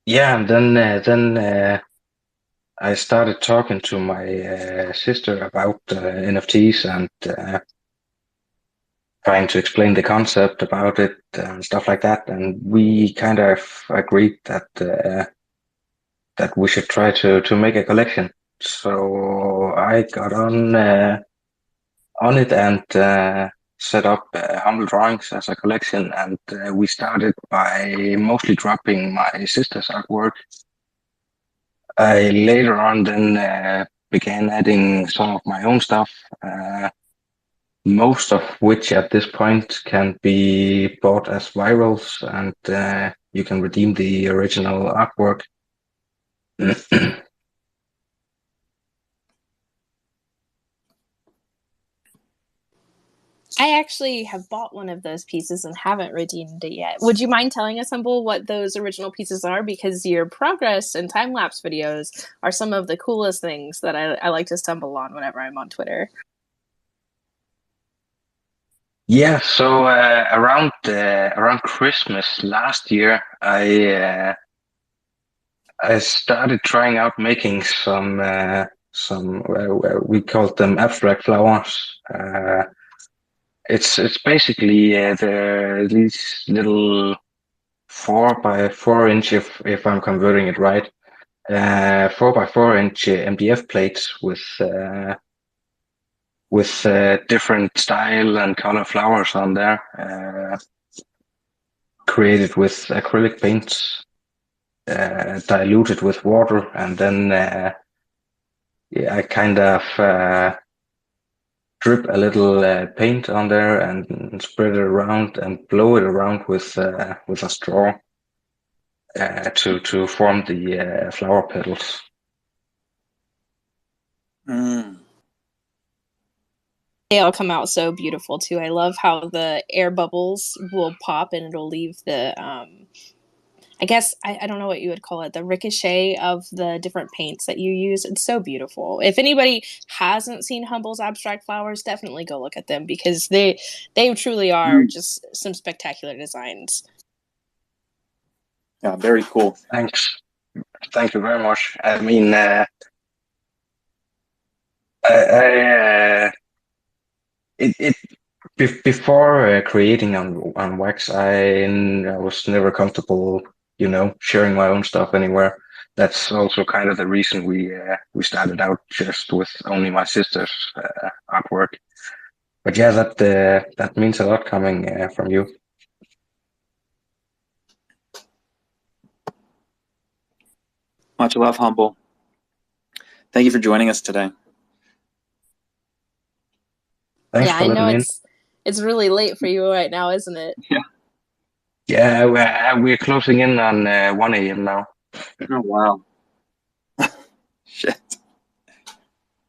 and then I started talking to my sister about NFTs and trying to explain the concept about it and stuff like that. And we kind of agreed that that we should try to make a collection. So I got on it and set up Humble Drawings as a collection. And we started by mostly dropping my sister's artwork. I later on then began adding some of my own stuff, most of which at this point can be bought as virals, and you can redeem the original artwork. I actually have bought one of those pieces and haven't redeemed it yet. Would you mind telling us, Humble, what those original pieces are? Because your progress and time-lapse videos are some of the coolest things that I like to stumble on whenever I'm on Twitter. Yeah, so around Christmas last year, I started trying out making some we called them abstract flowers. It's basically these little 4x4 inch, if I'm converting it right, 4x4 inch MDF plates with different style and color flowers on there, created with acrylic paints, diluted with water, and then I kind of drip a little paint on there and spread it around and blow it around with a straw to form the flower petals. They all come out so beautiful too. I love how the air bubbles will pop and it'll leave the I guess I don't know what you would call it, the ricochet of the different paints that you use. It's so beautiful. If anybody hasn't seen Humble's abstract flowers, definitely go look at them, because they truly are just some spectacular designs. Yeah, very cool. Thanks. Thank you very much. I mean, I it before creating on Wax, I was never comfortable, sharing my own stuff anywhere. That's also kind of the reason we started out just with only my sister's artwork. But yeah, that means a lot coming from you. Much love, Humble. Thank you for joining us today. Thanks Yeah, for I know letting me in. it's really late for you right now, isn't it? Yeah. Yeah, we're closing in on 1 a.m. now. Oh wow. Shit.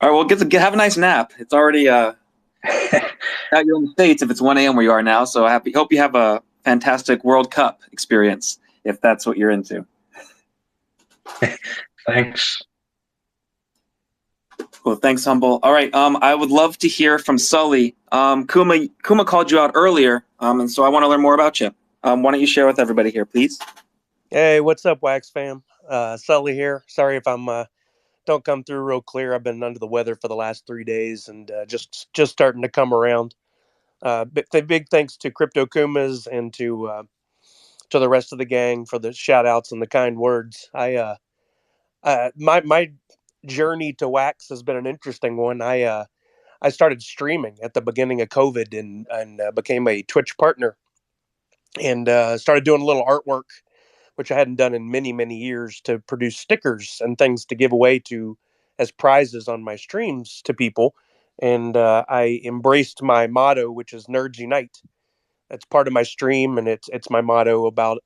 All right, well, have a nice nap. It's already out here in the States if it's 1 a.m. where you are now. So hope you have a fantastic World Cup experience if that's what you're into. Thanks. Well, thanks, Humble. All right, I would love to hear from Sully. Kuma called you out earlier, and so I want to learn more about you. Why don't you share with everybody here, please? Hey, what's up, Wax fam? Sully here. Sorry if I'm don't come through real clear. I've been under the weather for the last 3 days and just starting to come around. Big thanks to Crypto Kumas and to the rest of the gang for the shout outs and the kind words. My journey to Wax has been an interesting one. I started streaming at the beginning of COVID and became a Twitch partner and started doing a little artwork, which I hadn't done in many, many years, to produce stickers and things to give away to as prizes on my streams to people. And I embraced my motto, which is Nerds Unite. That's part of my stream, and it's my motto about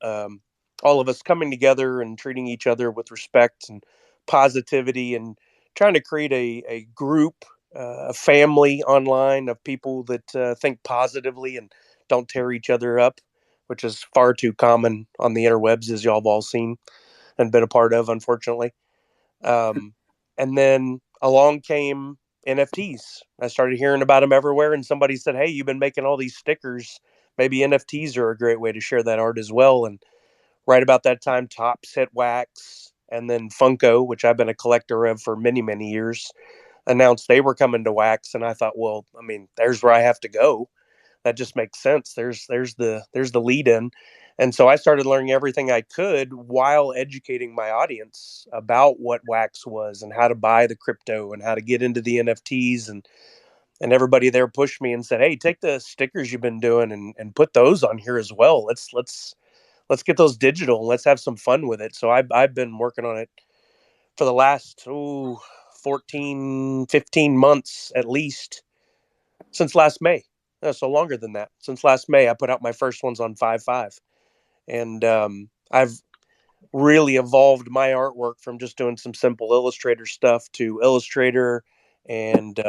all of us coming together and treating each other with respect and positivity, and trying to create a group, a family online of people that think positively and don't tear each other up, which is far too common on the interwebs, as y'all have all seen and been a part of, unfortunately. And then along came NFTs. I started hearing about them everywhere, and somebody said, "Hey, you've been making all these stickers. Maybe NFTs are a great way to share that art as well." And right about that time, Topps hit Wax, and then Funko, which I've been a collector of for many, many years, announced they were coming to Wax. And I thought, well, I mean, there's where I have to go. That just makes sense. There's the lead in. And so I started learning everything I could while educating my audience about what Wax was and how to buy the crypto and how to get into the NFTs. And everybody there pushed me and said, "Hey, take the stickers you've been doing and put those on here as well. Let's get those digital and let's have some fun with it." So I've been working on it for the last 14, 15 months at least, since last May. So longer than that. Since last May, I put out my first ones on 5/5. And I've really evolved my artwork from just doing some simple Illustrator stuff to Illustrator and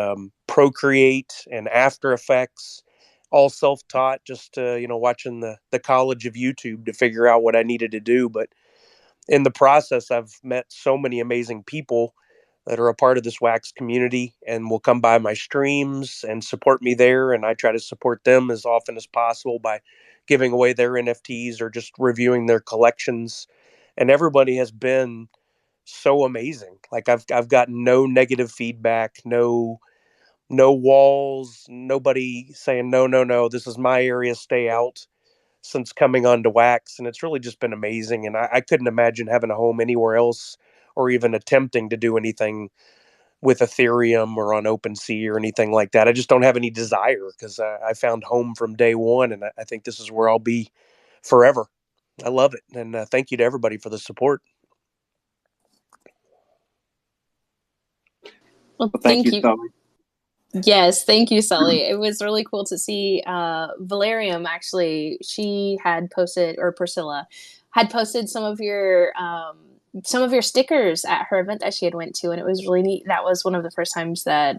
Procreate and After Effects, all self-taught, just watching the college of YouTube to figure out what I needed to do. But in the process, I've met so many amazing people that are a part of this Wax community and will come by my streams and support me there. And I try to support them as often as possible by giving away their NFTs or just reviewing their collections. And everybody has been so amazing. Like I've gotten no negative feedback, no walls, nobody saying no, this is my area, stay out, since coming on to Wax. And it's really just been amazing. And I couldn't imagine having a home anywhere else or even attempting to do anything with Ethereum or on OpenSea or anything like that. I just don't have any desire because I found home from day one. And I think this is where I'll be forever. I love it. And thank you to everybody for the support. Well, Thank thank you, you. Sully. Yes, thank you, Sully. It was really cool to see Valerium actually. She had posted, or Priscilla had posted some of your stickers at her event that she had went to, and it was really neat. That was one of the first times that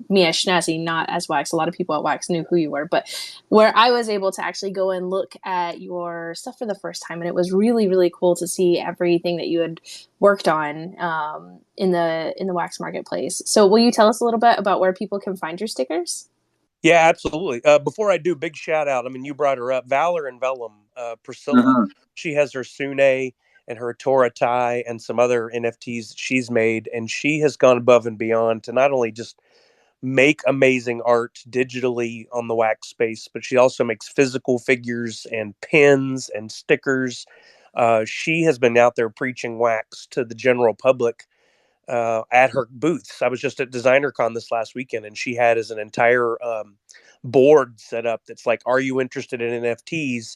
me as Schnazzy, not as Wax, a lot of people at Wax knew who you were, but where I was able to actually go and look at your stuff for the first time, and it was really, really cool to see everything that you had worked on in the Wax marketplace. So will you tell us a little bit about where people can find your stickers? Yeah, absolutely. Before I do, big shout out. I mean, you brought her up, Valor and Vellum, Priscilla. Uh-huh. She has her Sune, and her Torah tie and some other NFTs that she's made. And she has gone above and beyond to not only just make amazing art digitally on the Wax space, but she also makes physical figures and pins and stickers. She has been out there preaching Wax to the general public at her booths. I was just at DesignerCon this last weekend, and she had as an entire board set up that's like, "Are you interested in NFTs?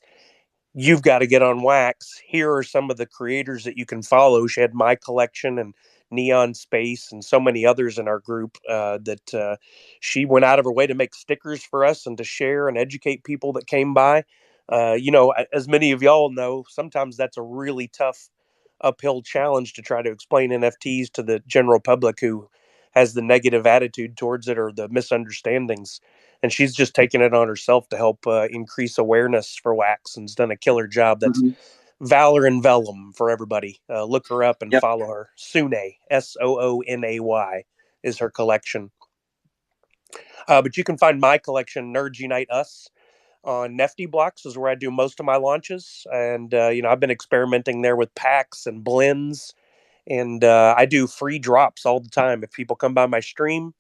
You've got to get on Wax. Here are some of the creators that you can follow." She had my collection and Neon Space and so many others in our group that she went out of her way to make stickers for us and to share and educate people that came by. As many of y'all know, sometimes that's a really tough uphill challenge to try to explain NFTs to the general public who has the negative attitude towards it or the misunderstandings. And she's just taken it on herself to help increase awareness for Wax, and's done a killer job. That's Valor and Vellum for everybody. Look her up and Yep. follow her. Soonay, Soonay, is her collection. But you can find my collection, Nerds Unite Us, on Nifty Blocks, is where I do most of my launches. And, I've been experimenting there with packs and blends. And I do free drops all the time. If people come by my stream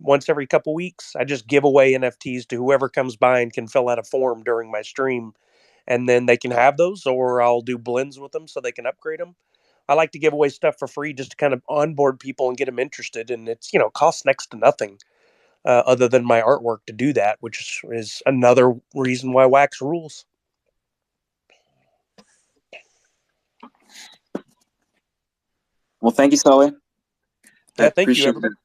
once every couple weeks, I just give away NFTs to whoever comes by and can fill out a form during my stream. And then they can have those, or I'll do blends with them so they can upgrade them. I like to give away stuff for free just to kind of onboard people and get them interested. And it's, costs next to nothing other than my artwork to do that, which is another reason why Wax rules. Well, thank you, Sully. Yeah, thank you, everybody.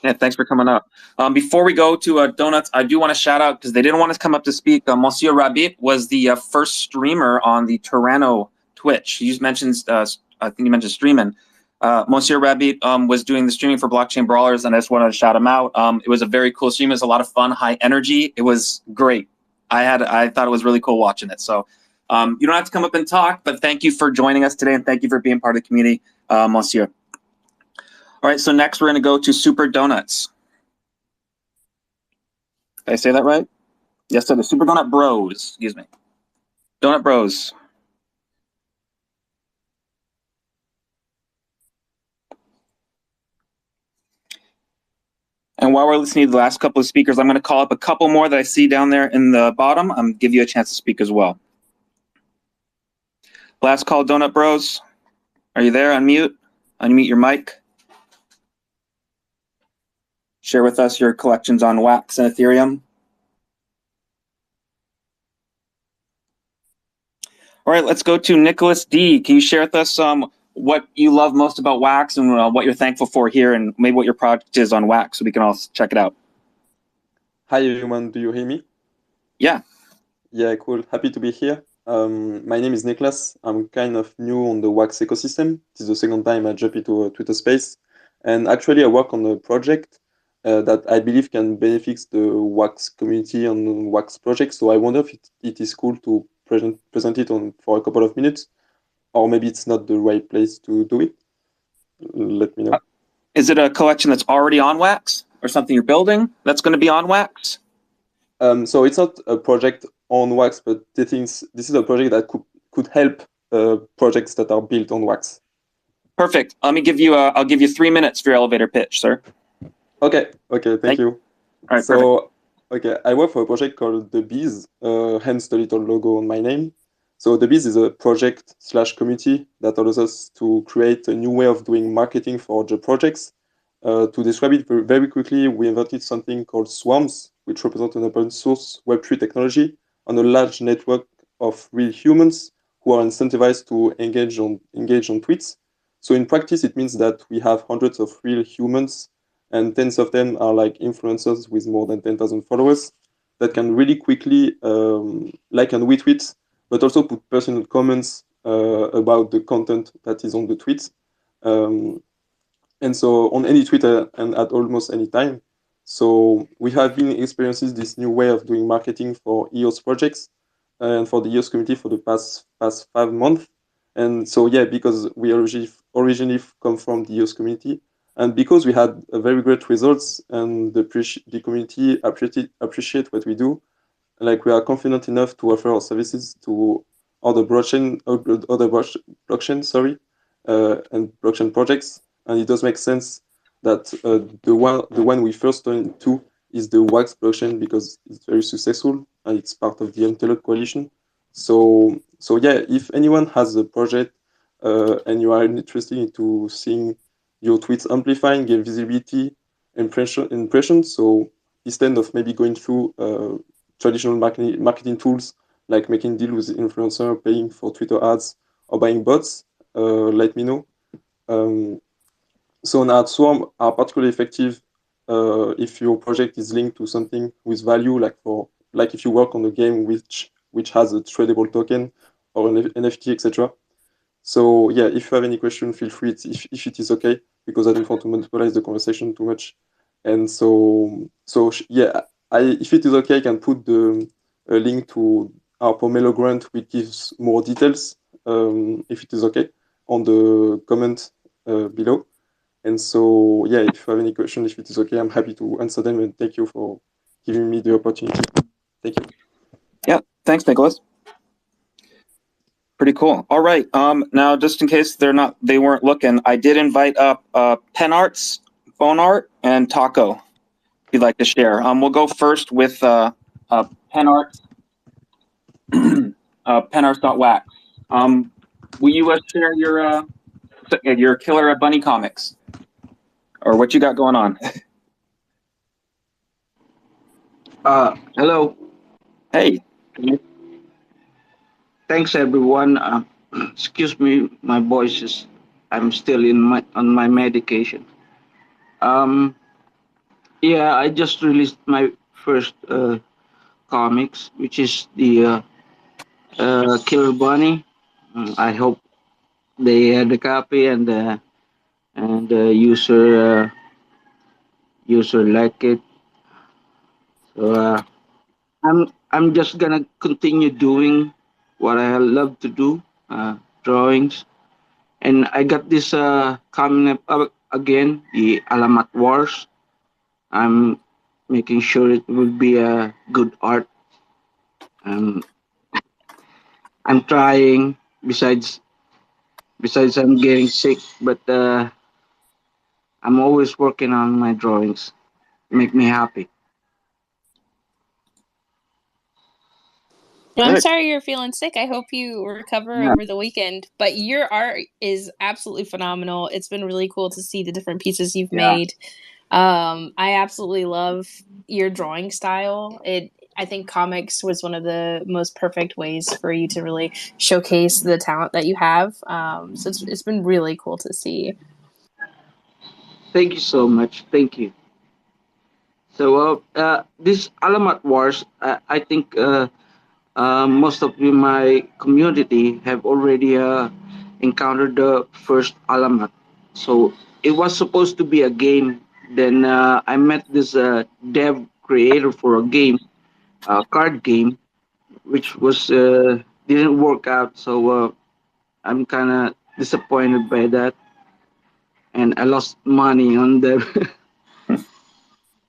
Yeah, thanks for coming up. Before we go to Donuts, I do want to shout out, because they didn't want us to come up to speak. Monsieur Rabbit was the first streamer on the Toronto Twitch. He mentioned, I think you mentioned streaming. Monsieur Rabbit was doing the streaming for Blockchain Brawlers, and I just wanted to shout him out. It was a very cool stream. It was a lot of fun, high energy. It was great. I thought it was really cool watching it. So you don't have to come up and talk, but thank you for joining us today, and thank you for being part of the community, Monsieur. All right, so next we're going to go to Super Donuts. Did I say that right? Yes, so the Super Donut Bros, excuse me. Donut Bros. And while we're listening to the last couple of speakers, I'm going to call up a couple more that I see down there in the bottom. I'm going to give you a chance to speak as well. Last call, Donut Bros. Are you there? Unmute. Unmute your mic. Share with us your collections on Wax and Ethereum. All right, let's go to Nicholas D. Can you share with us what you love most about Wax and what you're thankful for here, and maybe what your project is on Wax so we can all check it out? Hi, everyone. Do you hear me? Yeah. Yeah, cool. Happy to be here. My name is Nicholas. I'm kind of new on the Wax ecosystem. This is the second time I jump into a Twitter space. And actually, I work on a project that I believe can benefit the Wax community on Wax projects. So I wonder if it is cool to present it for a couple of minutes, or maybe it's not the right place to do it. Let me know. Is it a collection that's already on Wax, or something you're building that's going to be on Wax? So it's not a project on Wax, but this is a project that could help projects that are built on Wax. Perfect. Let me give you. I'll give you 3 minutes for your elevator pitch, sir. Okay. Thank you. All right. So, perfect. I work for a project called The Bees, hence the little logo on my name. So The Bees is a project/community that allows us to create a new way of doing marketing for the projects. To describe it very quickly, we invented something called Swarms, which represent an open source Web3 technology on a large network of real humans who are incentivized to engage on tweets. So in practice, it means that we have hundreds of real humans, and tens of them are like influencers with more than 10,000 followers that can really quickly like and retweet, but also put personal comments about the content that is on the tweet. And so on any Twitter and at almost any time. So we have been experiencing this new way of doing marketing for EOS projects and for the EOS community for the past 5 months. And so, yeah, because we originally come from the EOS community, and because we had a very great results and the community appreciate what we do, like we are confident enough to offer our services to other blockchain, sorry, and blockchain projects, and it does make sense that the one we first turn into is the Waxp blockchain because it's very successful and it's part of the Antelope coalition. So yeah, if anyone has a project and you are interested into seeing your tweets amplifying, gain visibility, impressions, so instead of maybe going through traditional marketing tools like making deals with influencer, paying for Twitter ads, or buying bots, let me know. So now Swarm are particularly effective if your project is linked to something with value, like if you work on a game which has a tradable token or an NFT, etc. So yeah, if you have any question, feel free if it is okay, because I don't want to monopolize the conversation too much. And yeah, if it is okay, I can put a link to our Pomelo grant, which gives more details, if it is okay, on the comment below. And so yeah, if you have any question, if it is okay, I'm happy to answer them. And thank you for giving me the opportunity. Thank you. Yeah, thanks, Nicholas. Pretty cool. All right. Now, just in case they weren't looking, I did invite up Pen Arts, Bone Art, and Taco. If you'd like to share, we'll go first with Pen Arts, penarts.wax. Will you share your killer bunny comics, or what you got going on? Hello. Hey. Thanks, everyone. Excuse me, my voice is. I'm still on my medication. Yeah, I just released my first comics, which is the Killer Bunny. I hope they had the copy and the user like it. So I'm just gonna continue doing what I love to do, drawings. And I got this coming up again, the Alamat Wars. I'm making sure it will be a good art. Um, I'm trying. Besides, I'm getting sick, but I'm always working on my drawings. Make me happy. Well, I'm sorry you're feeling sick. I hope you recover over the weekend. But your art is absolutely phenomenal. It's been really cool to see the different pieces you've made. I absolutely love your drawing style. I think comics was one of the most perfect ways for you to really showcase the talent that you have. So it's been really cool to see. Thank you so much. Thank you. So this Alamat Wars, I think most of my community have already encountered the first Alamat. So it was supposed to be a game. Then I met this dev creator for a game, a card game, which was didn't work out. So I'm kind of disappointed by that, and I lost money on them.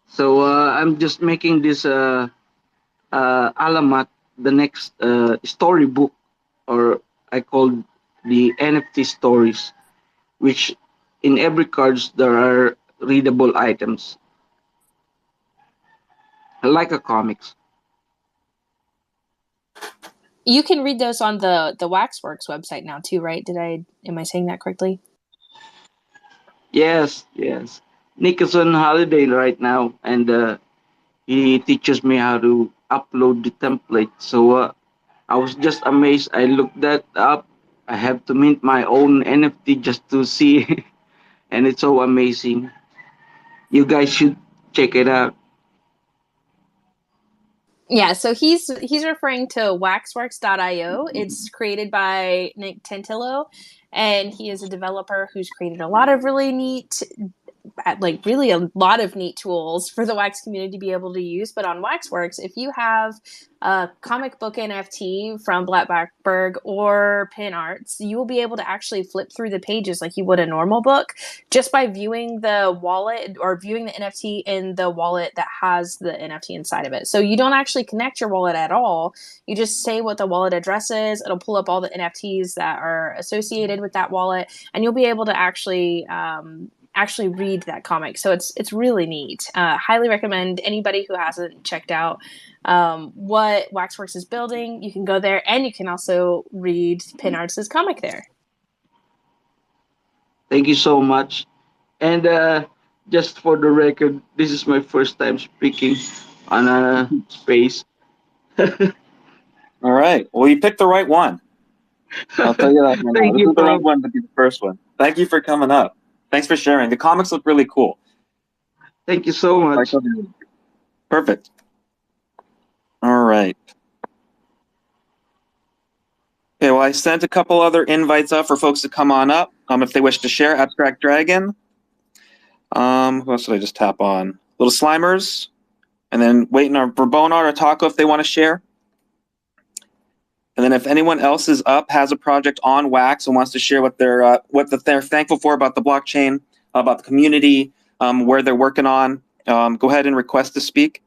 So I'm just making this Alamat, the next storybook, or I call the NFT stories, which in every cards there are readable items, like a comics. You can read those on the Waxworks website now too, right? Am I saying that correctly? Yes, yes. Nick is on holiday right now, and he teaches me how to upload the template. So I was just amazed. I looked that up. I have to mint my own NFT just to see, and it's so amazing. You guys should check it out. Yeah, so he's referring to waxworks.io. It's created by Nick Tantillo, and he is a developer who's created a lot of really neat like really a lot of neat tools for the Wax community to be able to use. But on Waxworks, if you have a comic book NFT from Blackberg or Pin Arts, you will be able to actually flip through the pages like you would a normal book just by viewing the wallet or viewing the NFT in the wallet that has the NFT inside of it. So you don't actually connect your wallet at all. You just say what the wallet address is. It'll pull up all the NFTs that are associated with that wallet, and you'll be able to actually read that comic. So it's really neat. Highly recommend anybody who hasn't checked out what Waxworks is building. You can go there, and you can also read Pin Arts' comic there. Thank you so much. And just for the record, this is my first time speaking on a space. All right. Well, you picked the right one. I'll tell you that right now. Thank This you, is the right Bob. one to be the first one. Thank you for coming up. Thanks for sharing. The comics look really cool. Thank you so much. Perfect. All right. Okay, well, I sent a couple other invites up for folks to come on up if they wish to share. Abstract Dragon. Who else did I just tap on? Little Slimers. And then waiting for Bonar or Taco if they want to share. And then if anyone else is up, has a project on Wax and wants to share what they're thankful for about the blockchain, about the community, where they're working on, go ahead and request to speak.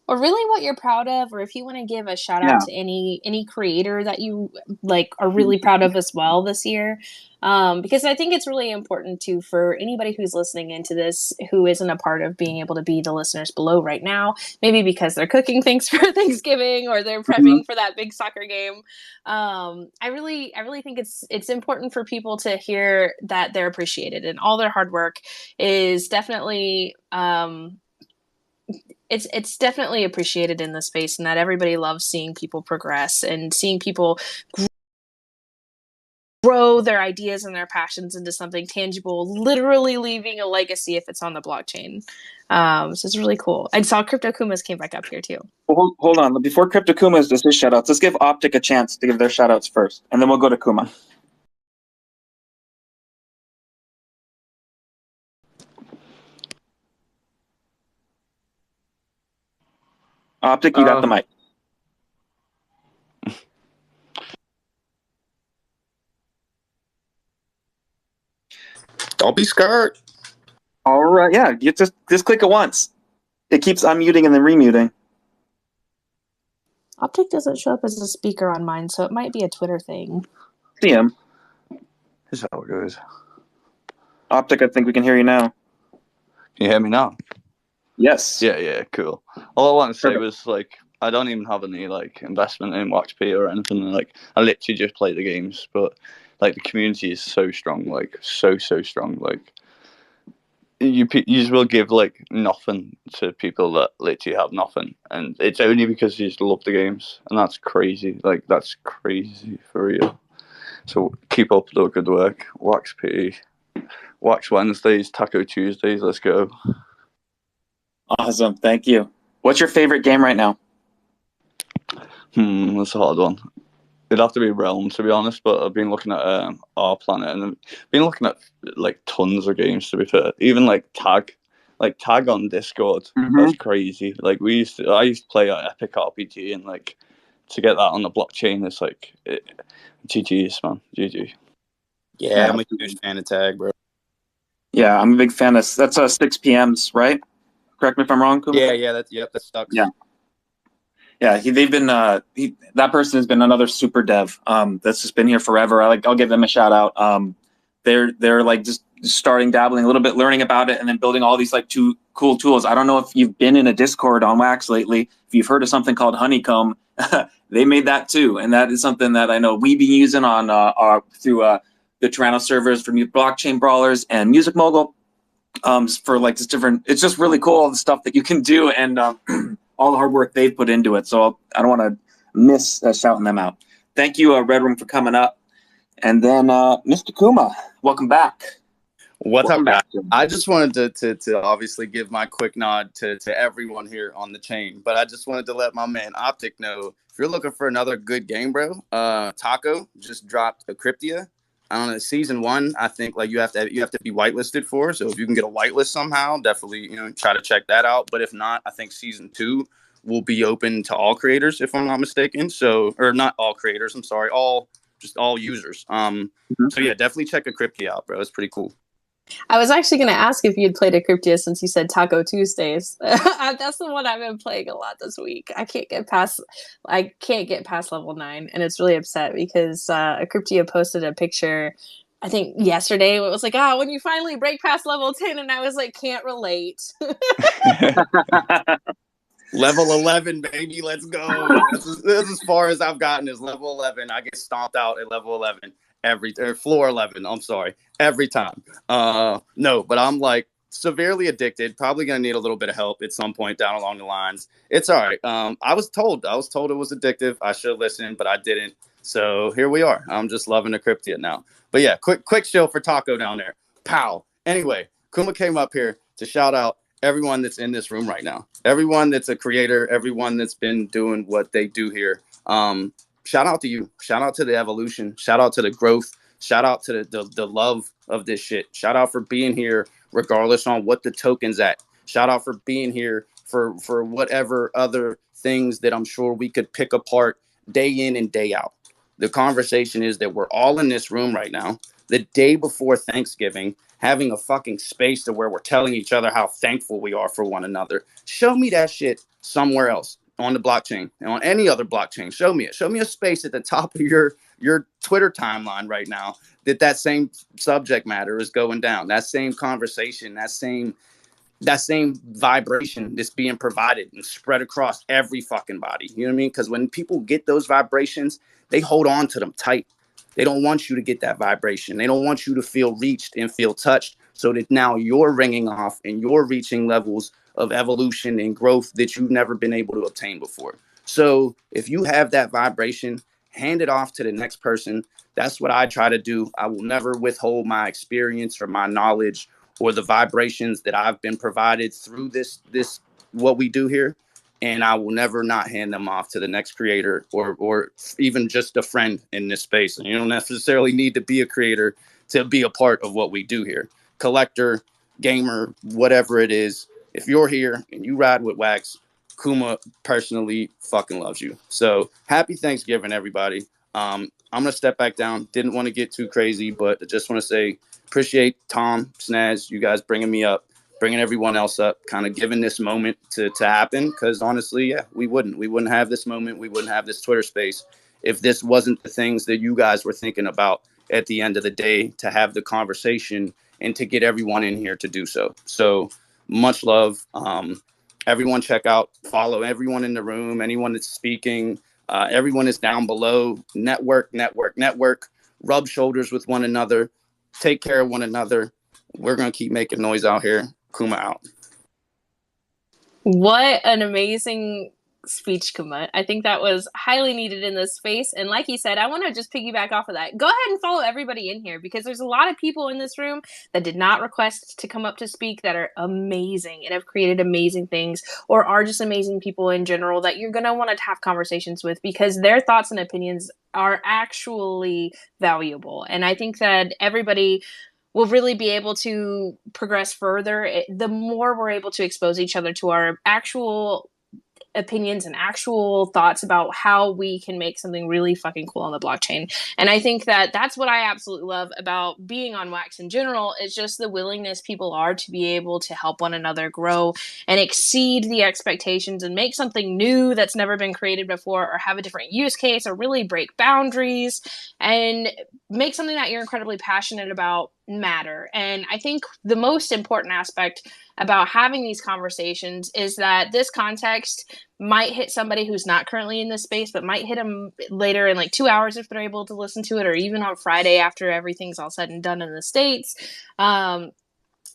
Or really what you're proud of, or if you want to give a shout out to any creator that you like are really proud of as well this year. Because I think it's really important too for anybody who's listening into this who isn't a part of being able to be the listeners below right now, maybe because they're cooking things for Thanksgiving or they're prepping for that big soccer game. I really think it's important for people to hear that they're appreciated and all their hard work is definitely it's definitely appreciated in the space, and that everybody loves seeing people progress and seeing people grow their ideas and their passions into something tangible, literally leaving a legacy if it's on the blockchain. So it's really cool. I saw Crypto Kumas came back up here too. Well, hold on. Before Crypto Kumas does his shout outs, let's give Optic a chance to give their shout outs first, and then we'll go to Kuma. Optic, you got the mic. Don't be scared. All right, yeah, you just click it once. It keeps unmuting and then remuting. Optic doesn't show up as a speaker on mine, so it might be a Twitter thing. See him. This is how it goes. Optic, I think we can hear you now. Can you hear me now? Yes. Yeah, cool. All I want to say was like I don't even have any like investment in Waxp or anything. Like I literally just play the games, but like the community is so strong, like so strong. Like you just will give like nothing to people that literally have nothing, and it's only because you just love the games, and that's crazy. Like that's crazy for real. So keep up the good work. Waxp, Wax Wednesdays, Taco Tuesdays. Let's go. Awesome, thank you. What's your favorite game right now? That's a hard one. It'd have to be Realm, to be honest, but I've been looking at Our Planet, and I've been looking at like tons of games, to be fair. Even like Tag on Discord. That's crazy. Like I used to play Epic RPG, and like to get that on the blockchain, it's like GG's, man. GG. Yeah, I'm a huge fan of Tag, bro. Yeah, I'm a big fan of that's 6 PMs, right? Correct me if I'm wrong, Kuma? Yeah, that sucks. Yeah, they've been that person has been another super dev that's just been here forever. I'll give them a shout out. They're like just starting dabbling a little bit, learning about it, and then building all these like two cool tools. I don't know if you've been in a Discord on Wax lately. If you've heard of something called Honeycomb, they made that too, and that is something that I know we've been using on through the Toronto servers for blockchain brawlers and Music Mogul. For like this different, it's just really cool all the stuff that you can do and all the hard work they've put into it. So I don't want to miss shouting them out. Thank you, Red Room, for coming up. And then Mr. Kuma, welcome back. What's up, guys? I just wanted to obviously give my quick nod to everyone here on the chain, but I just wanted to let my man Optic know if you're looking for another good game, bro. Taco just dropped a Cryptia. I don't know, season 1, I think like you have to be whitelisted for. So if you can get a whitelist somehow, definitely, try to check that out. But if not, I think season 2 will be open to all creators, if I'm not mistaken. So, or not all creators, I'm sorry, all users. So yeah, definitely check Cryptia out, bro. It's pretty cool. I was actually going to ask if you'd played Cryptia since you said Taco Tuesdays. That's the one I've been playing a lot this week. I can't get past level 9, and it's really upset because Cryptia posted a picture, I think yesterday. It was like, when you finally break past level 10, and I was like, can't relate. Level 11, baby, let's go. This is as far as I've gotten is level 11. I get stomped out at level 11 floor 11. I'm sorry, every time. No, but I'm like severely addicted. Probably gonna need a little bit of help at some point down along the lines. It's all right. I was told it was addictive. I should listen, but I didn't. So here we are. I'm just loving Cryptia now. But yeah, quick show for Taco down there. Pow. Anyway, Kuma came up here to shout out everyone that's in this room right now, everyone that's a creator, everyone that's been doing what they do here. Shout out to you. Shout out to the evolution. Shout out to the growth. Shout out to the love of this shit. Shout out for being here, regardless on what the token's at. Shout out for being here for whatever other things that I'm sure we could pick apart day in and day out. The conversation is that we're all in this room right now, the day before Thanksgiving, having a fucking space to where we're telling each other how thankful we are for one another. Show me that shit somewhere else on the blockchain and on any other blockchain. Show me it. Show me a space at the top of your Twitter timeline right now that same subject matter is going down. That same conversation, that same vibration that's being provided and spread across every fucking body. You know what I mean? Because when people get those vibrations, they hold on to them tight. They don't want you to get that vibration. They don't want you to feel reached and feel touched, so that now you're ringing off and you're reaching levels of evolution and growth that you've never been able to obtain before. So if you have that vibration, hand it off to the next person. That's what I try to do. I will never withhold my experience or my knowledge or the vibrations that I've been provided through this what we do here. And I will never not hand them off to the next creator or even just a friend in this space. And you don't necessarily need to be a creator to be a part of what we do here. Collector, gamer, whatever it is. If you're here and you ride with Wax, Kuma personally fucking loves you. So happy Thanksgiving, everybody. I'm going to step back down. Didn't want to get too crazy, but I just want to say appreciate Tom, Snaz, you guys bringing me up, bringing everyone else up, kind of giving this moment to happen. Because honestly, yeah, we wouldn't have this moment. We wouldn't have this Twitter space if this wasn't the things that you guys were thinking about at the end of the day, to have the conversation and to get everyone in here to do so. So much love. Everyone check out, follow everyone in the room, anyone that's speaking. Everyone is down below. Network. Rub shoulders with one another. Take care of one another. We're going to keep making noise out here. Kuma out. What an amazing speech, Kuma. I think that was highly needed in this space. And like he said, I want to just piggyback off of that. Go ahead and follow everybody in here, because there's a lot of people in this room that did not request to come up to speak that are amazing and have created amazing things, or are just amazing people in general that you're going to want to have conversations with, because their thoughts and opinions are actually valuable. And I think that everybody will really be able to progress further the more we're able to expose each other to our actual opinions and actual thoughts about how we can make something really fucking cool on the blockchain. And I think that that's what I absolutely love about being on Wax in general, is just the willingness people are to be able to help one another grow and exceed the expectations and make something new that's never been created before, or have a different use case, or really break boundaries and make something that you're incredibly passionate about matter. And I think the most important aspect about having these conversations is that this context might hit somebody who's not currently in this space, but might hit them later in like 2 hours if they're able to listen to it, or even on Friday after everything's all said and done in the States.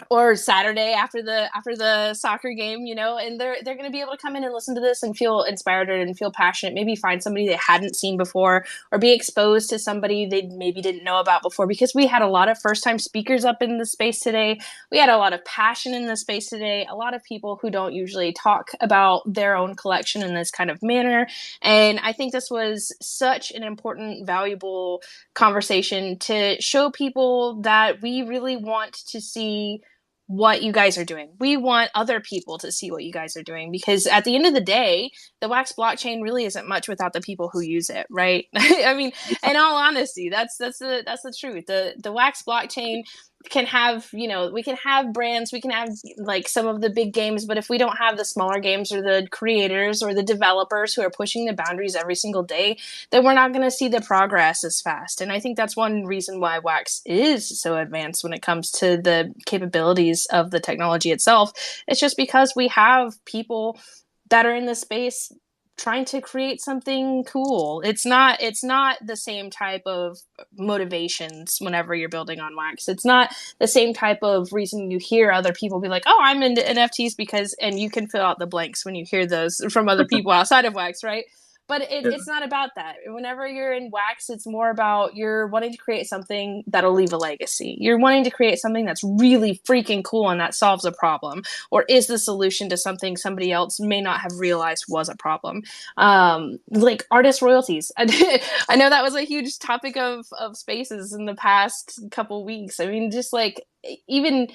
or Saturday after the soccer game, and they're going to be able to come in and listen to this and feel inspired and feel passionate, maybe find somebody they hadn't seen before, or be exposed to somebody they maybe didn't know about before, because we had a lot of first-time speakers up in the space today. We had a lot of passion in the space today, a lot of people who don't usually talk about their own collection in this kind of manner. And I think this was such an important, valuable conversation to show people that we really want to see what you guys are doing. We want other people to see what you guys are doing, because at the end of the day, the Wax blockchain really isn't much without the people who use it, right? I mean, in all honesty, that's the truth. The Wax blockchain can have, we can have brands, we can have like some of the big games, but if we don't have the smaller games or the creators or the developers who are pushing the boundaries every single day, then we're not going to see the progress as fast. And I think that's one reason why Wax is so advanced when it comes to the capabilities of the technology itself. It's just because we have people that are in the space trying to create something cool. It's not the same type of motivations whenever you're building on Wax. It's not the same type of reason you hear other people be like, oh, I'm into NFTs because, and you can fill out the blanks when you hear those from other people outside of Wax, right? But it's not about that. Whenever you're in Wax, it's more about you're wanting to create something that'll leave a legacy. You're wanting to create something that's really freaking cool and that solves a problem, or is the solution to something somebody else may not have realized was a problem. Like artist royalties. I know that was a huge topic of spaces in the past couple weeks. I mean, just like even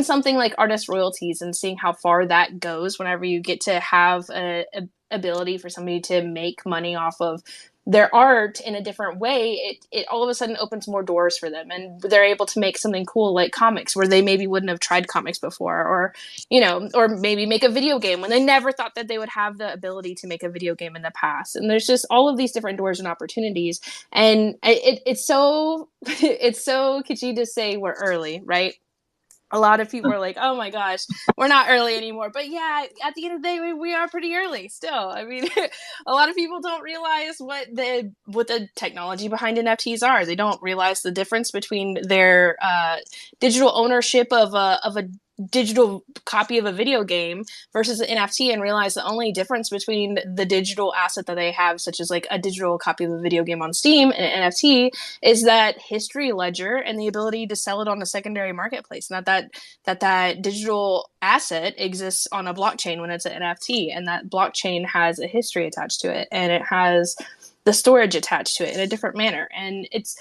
something like artist royalties and seeing how far that goes whenever you get to have a ability for somebody to make money off of their art in a different way, it all of a sudden opens more doors for them, and they're able to make something cool like comics where they maybe wouldn't have tried comics before, or or maybe make a video game when they never thought that they would have the ability to make a video game in the past. And there's just all of these different doors and opportunities, and it's so it's so kitschy to say we're early, right? A lot of people are like, oh my gosh, we're not early anymore. But yeah, at the end of the day, we are pretty early still. I mean, a lot of people don't realize what the technology behind NFTs are. They don't realize the difference between their digital ownership of a digital copy of a video game versus an NFT, and realize the only difference between the digital asset that they have, such as like a digital copy of a video game on Steam and an NFT, is that history ledger and the ability to sell it on a secondary marketplace. Not that digital asset exists on a blockchain when it's an NFT, and that blockchain has a history attached to it, and it has the storage attached to it in a different manner. And it's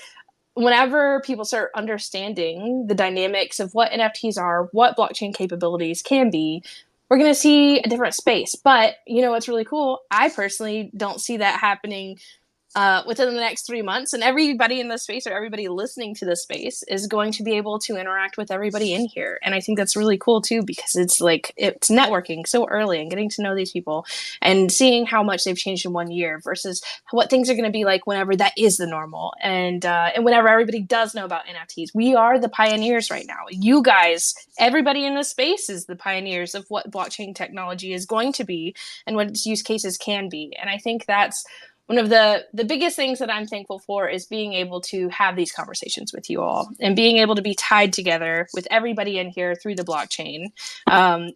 whenever people start understanding the dynamics of what NFTs are, what blockchain capabilities can be, we're going to see a different space. But what's really cool? I personally don't see that happening within the next 3 months, and everybody in the space, or everybody listening to the space, is going to be able to interact with everybody in here. And I think that's really cool too, because it's networking so early and getting to know these people and seeing how much they've changed in 1 year versus what things are going to be like whenever that is the normal, and whenever everybody does know about NFTs. We are the pioneers right now. You guys, everybody in the space, is the pioneers of what blockchain technology is going to be and what its use cases can be. And I think that's one of the biggest things that I'm thankful for, is being able to have these conversations with you all and being able to be tied together with everybody in here through the blockchain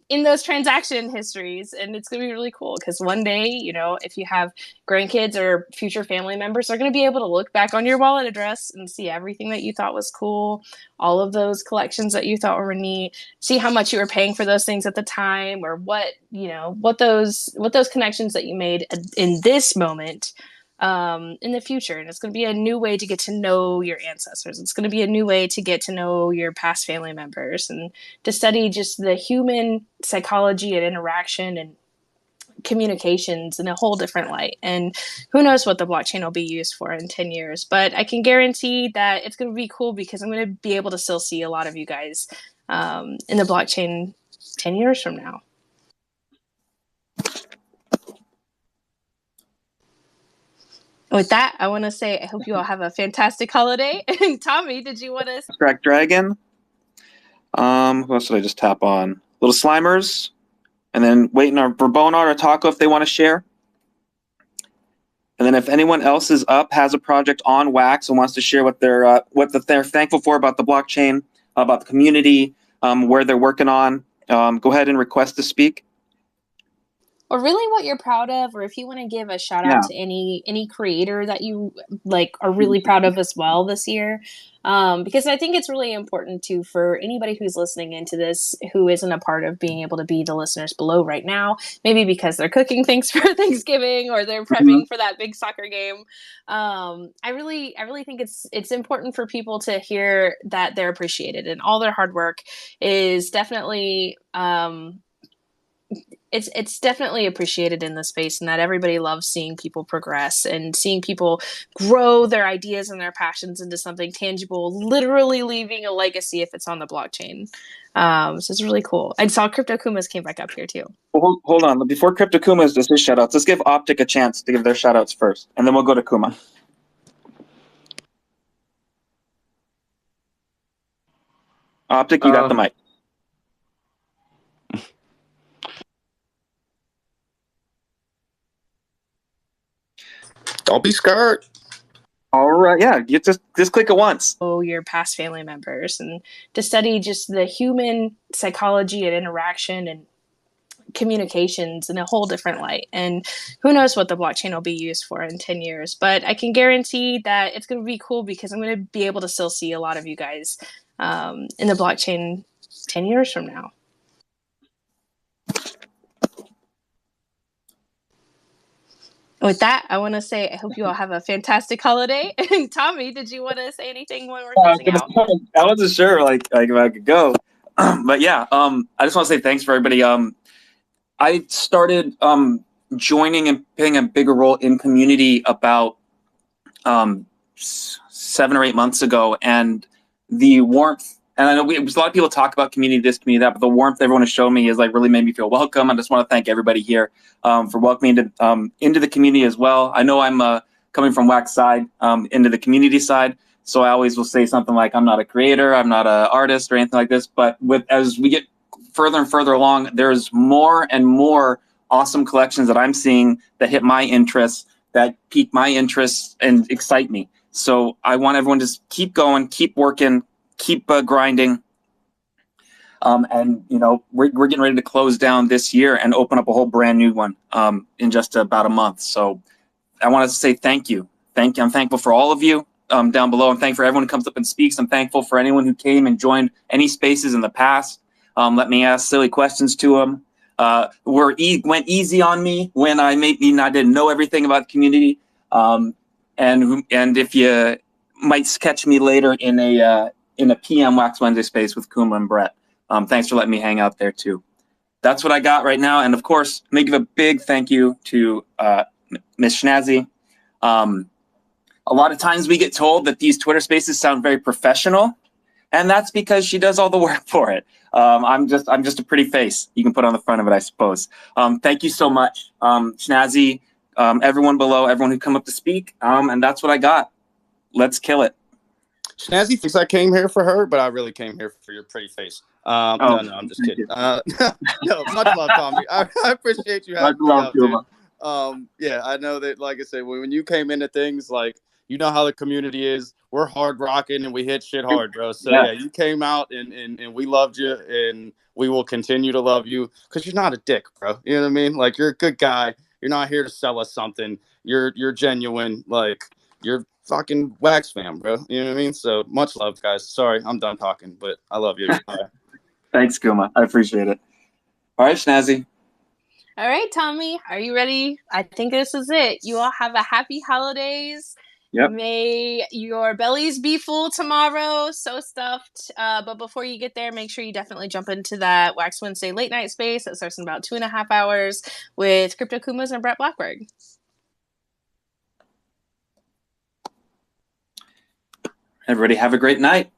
in those transaction histories. And it's going to be really cool, because one day, if you have grandkids or future family members, they're going to be able to look back on your wallet address and see everything that you thought was cool, all of those collections that you thought were neat, see how much you were paying for those things at the time, or what those connections that you made in this moment in the future. And it's going to be a new way to get to know your ancestors. It's going to be a new way to get to know your past family members, and to study just the human psychology and interaction and communications in a whole different light. And who knows what the blockchain will be used for in 10 years. But I can guarantee that it's going to be cool, because I'm going to be able to still see a lot of you guys in the blockchain 10 years from now. With that, I want to say I hope you all have a fantastic holiday. And Tommy, did you want to... Crack Dragon. Who else did I just tap on? Little Slimers. And then waiting for Bonar or Taco if they want to share. And then if anyone else is up, has a project on Wax and wants to share what they're thankful for about the blockchain, about the community, where they're working on, go ahead and request to speak. Or really what you're proud of, or if you want to give a shout out to any creator that you like are really proud of as well this year. Because I think it's really important too for anybody who's listening into this who isn't a part of being able to be the listeners below right now, maybe because they're cooking things for Thanksgiving or they're prepping for that big soccer game. I really think it's important for people to hear that they're appreciated and all their hard work is definitely it's definitely appreciated in the space, and that everybody loves seeing people progress and seeing people grow their ideas and their passions into something tangible, literally leaving a legacy if it's on the blockchain. So it's really cool. I saw Crypto Kumas came back up here too. Well, hold on. Before Crypto Kumas does his shout outs, let's give Optic a chance to give their shout outs first, and then we'll go to Kuma. Optic, you got the mic. Don't be scared. All right, yeah, you just click it once. Your past family members and to study just the human psychology and interaction and communications in a whole different light. And who knows what the blockchain will be used for in 10 years. But I can guarantee that it's going to be cool because I'm going to be able to still see a lot of you guys in the blockchain 10 years from now. With that, I want to say I hope you all have a fantastic holiday. And Tommy, did you want to say anything when we're closing out? I wasn't sure like if I could go. But yeah, I just want to say thanks for everybody. I started joining and playing a bigger role in community about 7 or 8 months ago, and the warmth. And I know there's a lot of people talk about community this, community that, but the warmth everyone has shown me is like really made me feel welcome. I just want to thank everybody here for welcoming into the community as well. I know I'm coming from Wax side into the community side, so I always will say something like, I'm not a creator, I'm not an artist or anything like this. But as we get further and further along, there's more and more awesome collections that I'm seeing that hit my interests, that pique my interests and excite me. So I want everyone to just keep going, keep working, keep grinding. And you know, we're getting ready to close down this year and open up a whole brand new one in just about a month. So I want to say thank you. I'm thankful for all of you down below. I'm thankful for everyone who comes up and speaks. I'm thankful for anyone who came and joined any spaces in the past. Let me ask silly questions to them. Went easy on me when I didn't know everything about the community. And if you might catch me later in a PM Wax Wednesday space with Kuma and Brett. Thanks for letting me hang out there too. That's what I got right now. And of course, let me give a big thank you to Miss Schnazzy. A lot of times we get told that these Twitter spaces sound very professional, and that's because she does all the work for it. I'm just a pretty face you can put on the front of it, I suppose. Thank you so much, Schnazzy, everyone below, everyone who come up to speak, and that's what I got. Let's kill it. Schnazzy thinks I came here for her, but I really came here for your pretty face. No, I'm just kidding. No, much love, Tommy. I appreciate you having me out, dude. Yeah, I know that, like I said, when you came into things, like, you know how the community is. We're hard rocking and we hit shit hard, bro. So yeah, you came out and we loved you, and we will continue to love you because you're not a dick, bro. You know what I mean? Like, you're a good guy. You're not here to sell us something. You're genuine. Like, you're fucking Wax fam, bro. You know what I mean? So much love, guys. Sorry, I'm done talking, but I love you. Thanks, Kuma. I appreciate it. All right, Schnazzy. All right, Tommy, are you ready? I think this is it. You all have a happy holidays. Yep. May your bellies be full tomorrow. So stuffed. But before you get there, make sure you definitely jump into that Wax Wednesday late night space that starts in about 2.5 hours with Crypto Kumas and Brett Blackberg. Everybody have a great night.